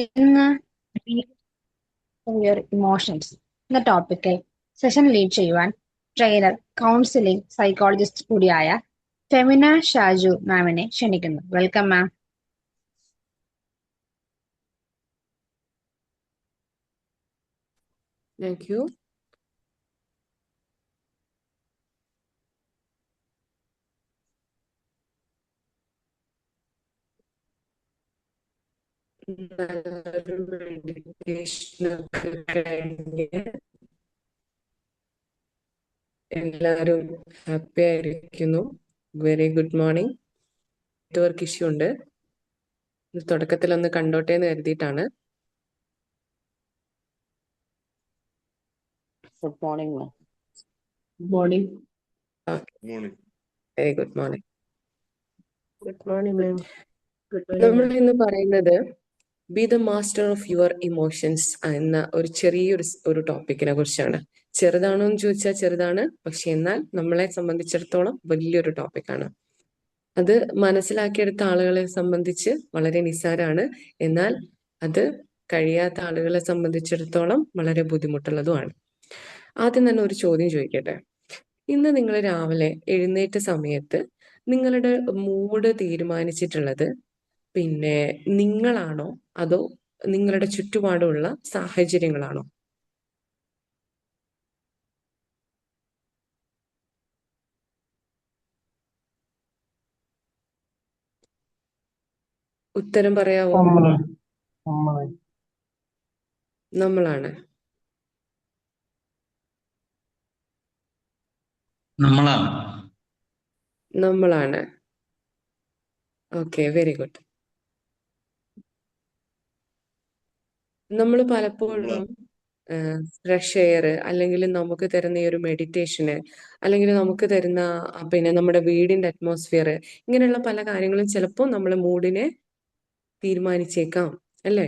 ഇന്ന് your emotions എന്ന ടോപ്പിക്കിൽ സെഷൻ ലീഡ് ചെയ്യുവാൻ ട്രെയിനർ, കൗൺസിലിംഗ് സൈക്കോളജിസ്റ്റ് കൂടിയായ ഫെമിന ഷാജു മാമിനെ ക്ഷണിക്കുന്നു. Welcome ma'am. Thank you. എല്ലാവരും ഹാപ്പി ആയിരിക്കുന്നു. Very good morning. Network issue ഉണ്ട്, തുടക്കത്തിൽ ഒന്ന് കണ്ടോട്ടെ എന്ന് കരുതിയിട്ടാണ്. Good morning, ma'am. Good morning. Morning. Very good morning. Good morning, ma'am. Good നമ്മൾ morning. ഇന്ന് പറയുന്നത് B the master of your emotions എന്ന ഒരു ചെറിയൊരു ടോപ്പിക്കിനെ കുറിച്ചാണ്. ചെറുതാണോ എന്ന് ചോദിച്ചാൽ ചെറുതാണ്, പക്ഷെ എന്നാൽ നമ്മളെ സംബന്ധിച്ചിടത്തോളം വലിയൊരു ടോപ്പിക്കാണ്. അത് മനസ്സിലാക്കിയെടുത്ത ആളുകളെ സംബന്ധിച്ച് വളരെ നിസ്സാരാണ്, എന്നാൽ അത് കഴിയാത്ത ആളുകളെ സംബന്ധിച്ചിടത്തോളം വളരെ ബുദ്ധിമുട്ടുള്ളതുമാണ്. ആദ്യം തന്നെ ഒരു ചോദ്യം ചോദിക്കട്ടെ. ഇന്ന് നിങ്ങൾ രാവിലെ എഴുന്നേറ്റ സമയത്ത് നിങ്ങളുടെ മൂഡ് തീരുമാനിച്ചിട്ടുള്ളത് പിന്നെ നിങ്ങളാണോ അതോ നിങ്ങളുടെ ചുറ്റുപാടുമുള്ള സാഹചര്യങ്ങളാണോ? ഉത്തരം പറയാവോ? നമ്മളാണ്. നമ്മളാണ്. Okay, very good. നമ്മൾ പലപ്പോഴും ഫ്രഷ് എയർ അല്ലെങ്കിൽ നമുക്ക് തരുന്ന ഈ ഒരു മെഡിറ്റേഷന് അല്ലെങ്കിൽ നമുക്ക് തരുന്ന പിന്നെ നമ്മുടെ വീടിന്റെ അറ്റ്മോസ്ഫിയർ, ഇങ്ങനെയുള്ള പല കാര്യങ്ങളും ചിലപ്പോൾ നമ്മളെ മൂഡിനെ തീരുമാനിച്ചേക്കാം, അല്ലേ?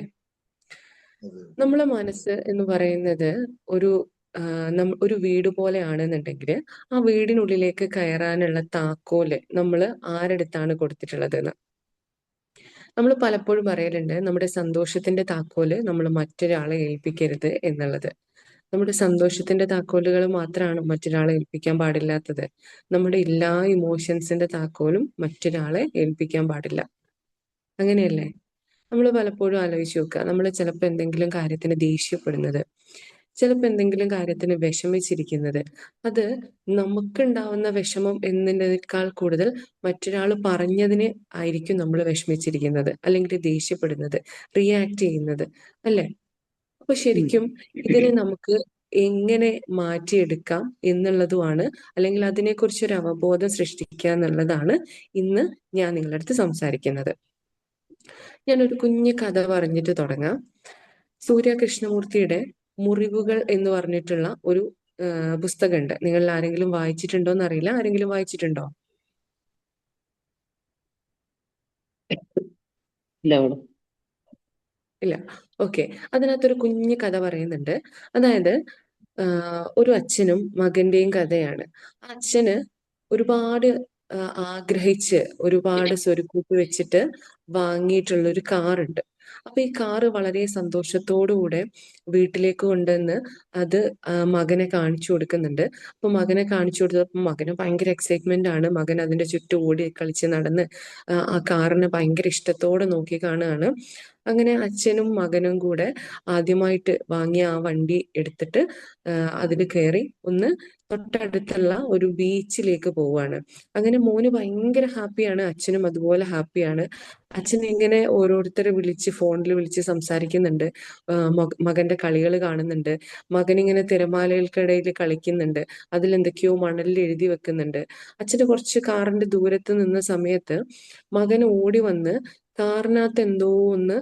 നമ്മളെ മനസ്സ് എന്ന് പറയുന്നത് ഒരു വീട് പോലെ ആണെന്നുണ്ടെങ്കിൽ ആ വീടിനുള്ളിലേക്ക് കയറാനുള്ള താക്കോല് നമ്മൾ ആരെടുത്താണ് കൊടുത്തിട്ടുള്ളതെന്ന് നമ്മൾ പലപ്പോഴും പറയലുണ്ട്. നമ്മുടെ സന്തോഷത്തിന്റെ താക്കോല് നമ്മൾ മറ്റൊരാളെ ഏൽപ്പിക്കരുത് എന്നുള്ളത്. നമ്മുടെ സന്തോഷത്തിന്റെ താക്കോലുകൾ മാത്രമാണ് മറ്റൊരാളെ ഏൽപ്പിക്കാൻ പാടില്ലാത്തത്. നമ്മുടെ എല്ലാ ഇമോഷൻസിന്റെ താക്കോലും മറ്റൊരാളെ ഏൽപ്പിക്കാൻ പാടില്ല. അങ്ങനെയല്ലേ? നമ്മൾ പലപ്പോഴും ആലോചിച്ച് നോക്കുക. നമ്മൾ ചിലപ്പോൾ എന്തെങ്കിലും കാര്യത്തിന് ദേഷ്യപ്പെടുന്നത്, ചിലപ്പോൾ എന്തെങ്കിലും കാര്യത്തിന് വിഷമിച്ചിരിക്കുന്നത്, അത് നമുക്കുണ്ടാവുന്ന വിഷമം എന്നതിനേക്കാൾ കൂടുതൽ മറ്റൊരാൾ പറഞ്ഞതിന് ആയിരിക്കും നമ്മൾ വിഷമിച്ചിരിക്കുന്നത്, അല്ലെങ്കിൽ ദേഷ്യപ്പെടുന്നത്, റിയാക്ട് ചെയ്യുന്നത്, അല്ലേ? അപ്പൊ ശരിക്കും ഇതിനെ നമുക്ക് എങ്ങനെ മാറ്റിയെടുക്കാം എന്നുള്ളതുമാണ്, അല്ലെങ്കിൽ അതിനെക്കുറിച്ച് ഒരു അവബോധം സൃഷ്ടിക്കുക എന്നുള്ളതാണ് ഇന്ന് ഞാൻ നിങ്ങളുടെ അടുത്ത് സംസാരിക്കുന്നത്. ഞാനൊരു കുഞ്ഞു കഥ പറഞ്ഞിട്ട് തുടങ്ങാം. സൂര്യ കൃഷ്ണമൂർത്തിയുടെ മുറിവുകൾ എന്ന് പറഞ്ഞിട്ടുള്ള ഒരു പുസ്തകമുണ്ട്. നിങ്ങൾ ആരെങ്കിലും വായിച്ചിട്ടുണ്ടോ എന്നറിയില്ല. ആരെങ്കിലും വായിച്ചിട്ടുണ്ടോ? ഇല്ല. ഓക്കെ. അതിനകത്തൊരു കുഞ്ഞു കഥ പറയുന്നുണ്ട്. അതായത് ഒരു അച്ഛനും മകന്റെയും കഥയാണ്. ആ അച്ഛന് ഒരുപാട് ആഗ്രഹിച്ച് ഒരുപാട് സ്വരുക്കൂട്ടി വെച്ചിട്ട് വാങ്ങിയിട്ടുള്ള ഒരു കാറുണ്ട്. അപ്പൊ ഈ കാറ് വളരെ സന്തോഷത്തോടുകൂടെ വീട്ടിലേക്ക് കൊണ്ടുവന്ന് അത് മകനെ കാണിച്ചു കൊടുക്കുന്നുണ്ട്. അപ്പൊ മകനെ കാണിച്ചു കൊടുത്തപ്പോ മകന് ഭയങ്കര എക്സൈറ്റ്മെന്റ് ആണ്. മകൻ അതിന്റെ ചുറ്റും ഓടി കളിച്ച് നടന്ന് ആ കാറിനെ ഭയങ്കര ഇഷ്ടത്തോടെ നോക്കി കാണുകയാണ്. അങ്ങനെ അച്ഛനും മകനും കൂടെ ആദ്യമായിട്ട് വാങ്ങിയ ആ വണ്ടി എടുത്തിട്ട് അതിൽ കയറി ഒന്ന് തൊട്ടടുത്തുള്ള ഒരു ബീച്ചിലേക്ക് പോവാണ്. അങ്ങനെ മോന് ഭയങ്കര ഹാപ്പിയാണ്, അച്ഛനും അതുപോലെ ഹാപ്പിയാണ്. അച്ഛൻ ഇങ്ങനെ ഓരോരുത്തരെ ഫോണിൽ വിളിച്ച് സംസാരിക്കുന്നുണ്ട്. മകന്റെ കളികൾ കാണുന്നുണ്ട്. മകൻ ഇങ്ങനെ തിരമാലകൾക്കിടയിൽ കളിക്കുന്നുണ്ട്. അതിലെന്തൊക്കെയോ മണലിൽ എഴുതി വെക്കുന്നുണ്ട്. അച്ഛന് കുറച്ച് കാറിന്റെ ദൂരത്ത് നിന്ന സമയത്ത് മകൻ ഓടി വന്ന് കാറിനകത്ത് എന്തോ ഒന്ന്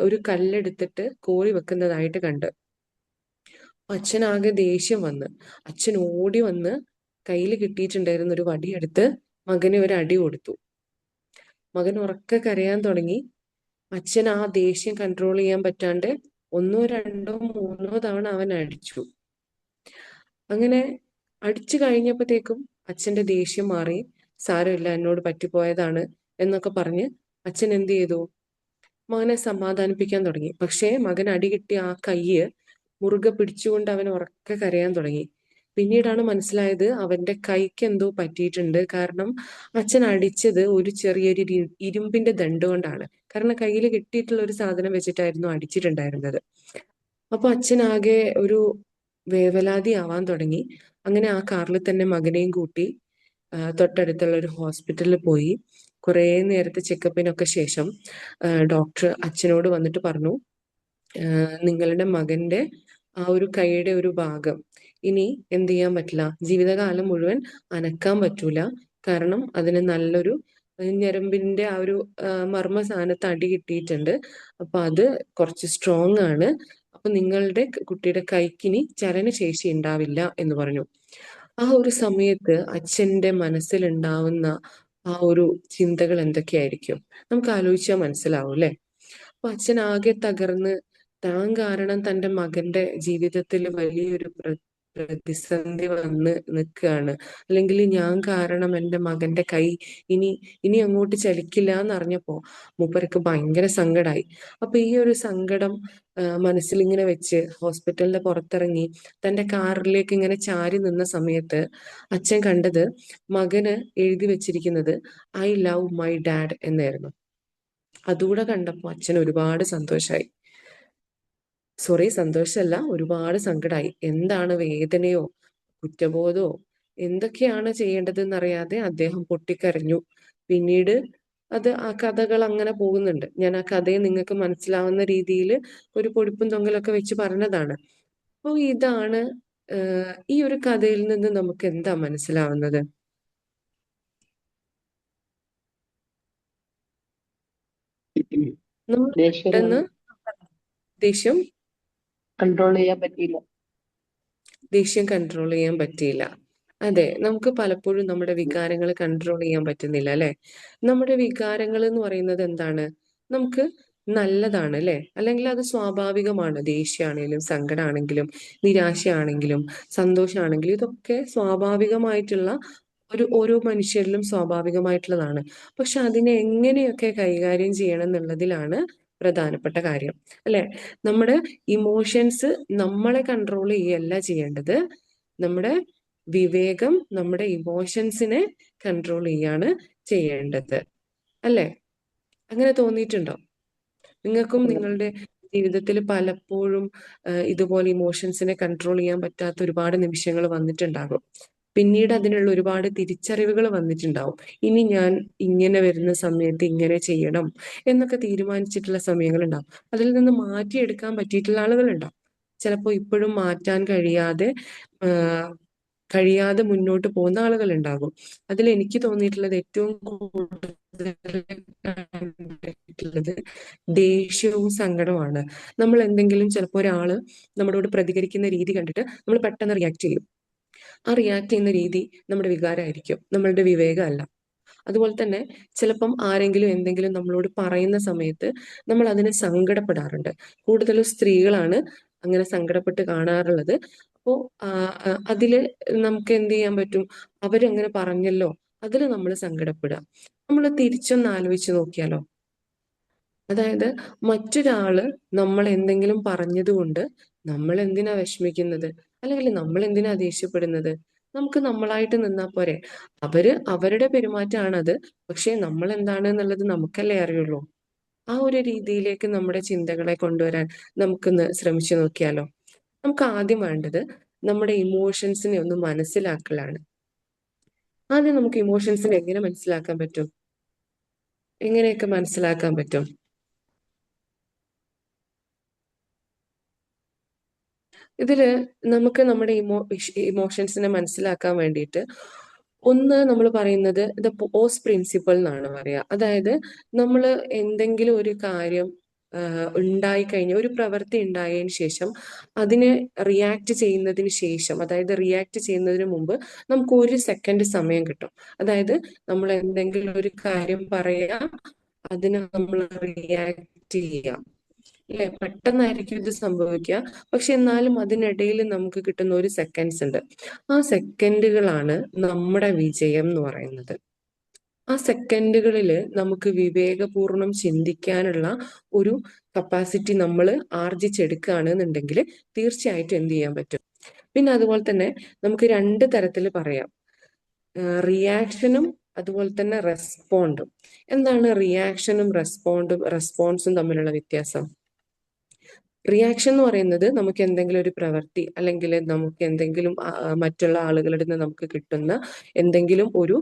ഒരു കല്ലെടുത്തിട്ട് കോരി വെക്കുന്നതായിട്ട് കണ്ട്. അച്ഛനാകെ ദേഷ്യം വന്ന് അച്ഛൻ ഓടി വന്ന് കയ്യിൽ കിട്ടിയിട്ടുണ്ടായിരുന്ന ഒരു വടിയെടുത്ത് മകന് ഒരു അടി കൊടുത്തു. മകൻ ഉറക്കെ കരയാൻ തുടങ്ങി. അച്ഛൻ ആ ദേഷ്യം കൺട്രോൾ ചെയ്യാൻ പറ്റാണ്ട് 1, 2, 3 തവണ അവൻ അടിച്ചു. അങ്ങനെ അടിച്ചു കഴിഞ്ഞപ്പോഴത്തേക്കും അച്ഛന്റെ ദേഷ്യം മാറി. സാരമില്ല, എന്നോട് പറ്റിപ്പോയതാണ് എന്നൊക്കെ പറഞ്ഞ് അച്ഛൻ എന്ത് ചെയ്തു? മകനെ സമാധാനിപ്പിക്കാൻ തുടങ്ങി. പക്ഷേ മകൻ അടി കിട്ടിയ ആ കയ്യ് മുറുകെ പിടിച്ചുകൊണ്ട് അവൻ ഉറക്കെ കരയാൻ തുടങ്ങി. പിന്നീടാണ് മനസ്സിലായത് അവന്റെ കൈക്ക് എന്തോ പറ്റിയിട്ടുണ്ട്. കാരണം അച്ഛൻ അടിച്ചത് ഒരു ചെറിയൊരു ഇരുമ്പിന്റെ ദണ്ട് കൊണ്ടാണ്. കാരണം കയ്യിൽ കിട്ടിയിട്ടുള്ള ഒരു സാധനം വെച്ചിട്ടായിരുന്നു അടിച്ചിട്ടുണ്ടായിരുന്നത്. അപ്പൊ അച്ഛനാകെ ഒരു വേവലാതി ആവാൻ തുടങ്ങി. അങ്ങനെ ആ കാറിൽ തന്നെ മകനെയും കൂട്ടി തൊട്ടടുത്തുള്ള ഒരു ഹോസ്പിറ്റലിൽ പോയി. കുറേ നേരത്തെ ചെക്കപ്പിനൊക്കെ ശേഷം ഡോക്ടർ അച്ഛനോട് വന്നിട്ട് പറഞ്ഞു, നിങ്ങളുടെ മകന്റെ ആ ഒരു കൈയുടെ ഒരു ഭാഗം ഇനി എന്ത് ചെയ്യാൻ പറ്റില്ല, ജീവിതകാലം മുഴുവൻ അനക്കാൻ പറ്റൂല. കാരണം അതിന് നല്ലൊരു ഞരമ്പിന്റെ ആ ഒരു മർമ്മ സ്ഥാനത്ത് അടി കിട്ടിയിട്ടുണ്ട്. അപ്പൊ അത് കുറച്ച് സ്ട്രോങ് ആണ്. അപ്പൊ നിങ്ങളുടെ കുട്ടിയുടെ കൈക്കിനി ചലനശേഷി ഉണ്ടാവില്ല എന്ന് പറഞ്ഞു. ആ ഒരു സമയത്ത് അച്ഛന്റെ മനസ്സിലുണ്ടാവുന്ന ആ ഒരു ചിന്തകൾ എന്തൊക്കെയായിരിക്കും നമുക്ക് ആലോചിച്ചാൽ മനസ്സിലാവും അല്ലെ. അപ്പൊ അച്ഛൻ ആകെ തകർന്ന് താൻ കാരണം തന്റെ മകന്റെ ജീവിതത്തിൽ വലിയൊരു പ്രതിസന്ധി വന്ന് നിൽക്കുകയാണ്, അല്ലെങ്കിൽ ഞാൻ കാരണം എൻ്റെ മകന്റെ കൈ ഇനി ഇനി അങ്ങോട്ട് ചലിക്കില്ല എന്നറിഞ്ഞപ്പോ മൂപ്പർക്ക് ഭയങ്കര സങ്കടമായി. അപ്പൊ ഈ ഒരു സങ്കടം മനസ്സിലിങ്ങനെ വെച്ച് ഹോസ്പിറ്റലിന്റെ പുറത്തിറങ്ങി തന്റെ കാറിലേക്ക് ഇങ്ങനെ ചാരി നിന്ന സമയത്ത് അച്ഛൻ കണ്ടത് മകന് എഴുതി വെച്ചിരിക്കുന്നത് ഐ ലവ് മൈ ഡാഡ് എന്നായിരുന്നു. അതുകൂടെ കണ്ടപ്പോ അച്ഛൻ ഒരുപാട് സന്തോഷമായി. സന്തോഷമല്ല, ഒരുപാട് സങ്കടമായി. എന്താണ് വേദനയോ കുറ്റബോധമോ എന്തൊക്കെയാണ് ചെയ്യേണ്ടതെന്നറിയാതെ അദ്ദേഹം പൊട്ടിക്കരഞ്ഞു. പിന്നീട് ആ കഥകൾ അങ്ങനെ പോകുന്നുണ്ട്. ഞാൻ ആ കഥയെ നിങ്ങൾക്ക് മനസ്സിലാവുന്ന രീതിയിൽ ഒരു പൊടിപ്പും തൊങ്ങലൊക്കെ വെച്ച് പറഞ്ഞതാണ്. അപ്പോൾ ഇതാണ് ഈ ഒരു കഥയിൽ നിന്ന് നമുക്ക് എന്താ മനസ്സിലാവുന്നത്? നമ്മൾ പെട്ടെന്ന് ദേഷ്യം കൺട്രോൾ ചെയ്യാൻ പറ്റിയില്ല. അതെ, നമുക്ക് പലപ്പോഴും നമ്മുടെ വികാരങ്ങൾ കൺട്രോൾ ചെയ്യാൻ പറ്റുന്നില്ല അല്ലെ. നമ്മുടെ വികാരങ്ങൾ എന്ന് പറയുന്നത് എന്താണ്? നമുക്ക് നല്ലതാണ് അല്ലെ, അല്ലെങ്കിൽ അത് സ്വാഭാവികമാണ്. ദേഷ്യമാണെങ്കിലും സങ്കടമാണെങ്കിലും നിരാശയാണെങ്കിലും സന്തോഷമാണെങ്കിലും ഇതൊക്കെ സ്വാഭാവികമായിട്ടുള്ള ഓരോ മനുഷ്യരിലും സ്വാഭാവികമായിട്ടുള്ളതാണ്. പക്ഷെ അതിനെ എങ്ങനെയൊക്കെ കൈകാര്യം ചെയ്യണം എന്നുള്ളതിലാണ് പ്രധാനപ്പെട്ട കാര്യം അല്ലെ. നമ്മുടെ ഇമോഷൻസ് നമ്മളെ കൺട്രോൾ ചെയ്യല്ല ചെയ്യേണ്ടത്. നമ്മുടെ വിവേകം നമ്മുടെ ഇമോഷൻസിനെ കൺട്രോൾ ചെയ്യാണ് ചെയ്യേണ്ടത് അല്ലെ. അങ്ങനെ തോന്നിയിട്ടുണ്ടോ നിങ്ങൾക്കും? നിങ്ങളുടെ ജീവിതത്തിൽ പലപ്പോഴും ഇതുപോലെ ഇമോഷൻസിനെ കൺട്രോൾ ചെയ്യാൻ പറ്റാത്ത ഒരുപാട് നിമിഷങ്ങൾ വന്നിട്ടുണ്ടാകും. പിന്നീട് അതിനുള്ള ഒരുപാട് തിരിച്ചറിവുകൾ വന്നിട്ടുണ്ടാവും. ഇനി ഞാൻ ഇങ്ങനെ വരുന്ന സമയത്ത് ഇങ്ങനെ ചെയ്യണം എന്നൊക്കെ തീരുമാനിച്ചിട്ടുള്ള സമയങ്ങളുണ്ടാവും. അതിൽ നിന്ന് മാറ്റിയെടുക്കാൻ പറ്റിയിട്ടുള്ള ആളുകളുണ്ടാവും. ചിലപ്പോൾ ഇപ്പോഴും മാറ്റാൻ കഴിയാതെ മുന്നോട്ട് പോകുന്ന ആളുകൾ ഉണ്ടാകും. അതിൽ എനിക്ക് തോന്നിയിട്ടുള്ളത് ഏറ്റവും കൂടുതൽ ദേഷ്യവും സങ്കടവുമാണ്. നമ്മൾ എന്തെങ്കിലും ചിലപ്പോൾ ഒരാള് നമ്മളോട് പ്രതികരിക്കുന്ന രീതി കണ്ടിട്ട് നമ്മൾ പെട്ടെന്ന് റിയാക്ട് ചെയ്യും. ആ റിയാക്ട് ചെയ്യുന്ന രീതി നമ്മുടെ വികാരമായിരിക്കും, നമ്മളുടെ വിവേകമല്ല. അതുപോലെ തന്നെ ചിലപ്പം ആരെങ്കിലും എന്തെങ്കിലും നമ്മളോട് പറയുന്ന സമയത്ത് നമ്മൾ അതിനെ സങ്കടപ്പെടാറുണ്ട്. കൂടുതലും സ്ത്രീകളാണ് അങ്ങനെ സങ്കടപ്പെട്ട് കാണാറുള്ളത്. അപ്പോ അതില് നമുക്ക് എന്ത് ചെയ്യാൻ പറ്റും? അവരങ്ങനെ പറഞ്ഞല്ലോ, അതിൽ നമ്മൾ സങ്കടപ്പെടുക. നമ്മൾ തിരിച്ചൊന്ന് ആലോചിച്ച് നോക്കിയാലോ. അതായത് മറ്റൊരാള് നമ്മൾ എന്തെങ്കിലും പറഞ്ഞതുകൊണ്ട് നമ്മൾ എന്തിനാ വിഷമിക്കുന്നത്, അല്ലെങ്കിൽ നമ്മൾ എന്തിനാ ദേഷ്യപ്പെടുന്നത്? നമുക്ക് നമ്മളായിട്ട് നിന്നാ പോരെ. അവരുടെ പെരുമാറ്റമാണത്. പക്ഷെ നമ്മൾ എന്താണ് എന്നുള്ളത് നമുക്കല്ലേ അറിയുള്ളൂ. ആ ഒരു രീതിയിലേക്ക് നമ്മുടെ ചിന്തകളെ കൊണ്ടുവരാൻ നമുക്കൊന്ന് ശ്രമിച്ചു നോക്കിയാലോ. നമുക്ക് ആദ്യം വേണ്ടത് നമ്മുടെ ഇമോഷൻസിനെ ഒന്ന് മനസ്സിലാക്കലാണ്. ആദ്യം നമുക്ക് ഇമോഷൻസിനെ എങ്ങനെ മനസ്സിലാക്കാൻ പറ്റും? എങ്ങനെയൊക്കെ മനസ്സിലാക്കാൻ പറ്റും? ഇതില് നമുക്ക് നമ്മുടെ ഇമോഷൻസിനെ മനസ്സിലാക്കാൻ വേണ്ടിയിട്ട് ഒന്ന് നമ്മൾ പറയുന്നത് ദ പോസ് പ്രിൻസിപ്പിൾ എന്നാണ് പറയുക. അതായത് നമ്മൾ എന്തെങ്കിലും ഒരു കാര്യം ഉണ്ടായിക്കഴിഞ്ഞ ഒരു പ്രവൃത്തി ഉണ്ടായതിനു ശേഷം അതിനെ റിയാക്ട് ചെയ്യുന്നതിന് ശേഷം, അതായത് റിയാക്ട് ചെയ്യുന്നതിന് മുമ്പ് നമുക്ക് 1 സെക്കൻഡ് സമയം കിട്ടും. അതായത് നമ്മൾ എന്തെങ്കിലും ഒരു കാര്യം പറയാം, അതിനെ നമ്മൾ റിയാക്ട് ചെയ്യാം അല്ലെ. പെട്ടെന്നായിരിക്കും ഇത് സംഭവിക്കുക. പക്ഷെ എന്നാലും അതിനിടയിൽ നമുക്ക് കിട്ടുന്ന 1 സെക്കൻഡ്സ് ഉണ്ട്. ആ സെക്കൻഡുകളാണ് നമ്മുടെ വിജയം എന്ന് പറയുന്നത്. ആ സെക്കൻഡുകളിൽ നമുക്ക് വിവേകപൂർവ്വം ചിന്തിക്കാനുള്ള ഒരു കപ്പാസിറ്റി നമ്മൾ ആർജിച്ചെടുക്കുകയാണെന്നുണ്ടെങ്കിൽ തീർച്ചയായിട്ടും എന്ത് ചെയ്യാൻ പറ്റും. പിന്നെ അതുപോലെ തന്നെ നമുക്ക് രണ്ട് തരത്തിൽ പറയാം, റിയാക്ഷനും അതുപോലെ തന്നെ റെസ്പോണ്ടും. എന്താണ് റിയാക്ഷനും റെസ്പോൺസും തമ്മിലുള്ള വ്യത്യാസം? റിയാക്ഷൻ എന്ന് പറയുന്നത് നമുക്ക് എന്തെങ്കിലും ഒരു പ്രവൃത്തി അല്ലെങ്കിൽ നമുക്ക് എന്തെങ്കിലും മറ്റുള്ള ആളുകളുടെ നിന്ന് നമുക്ക് കിട്ടുന്ന എന്തെങ്കിലും ഒരു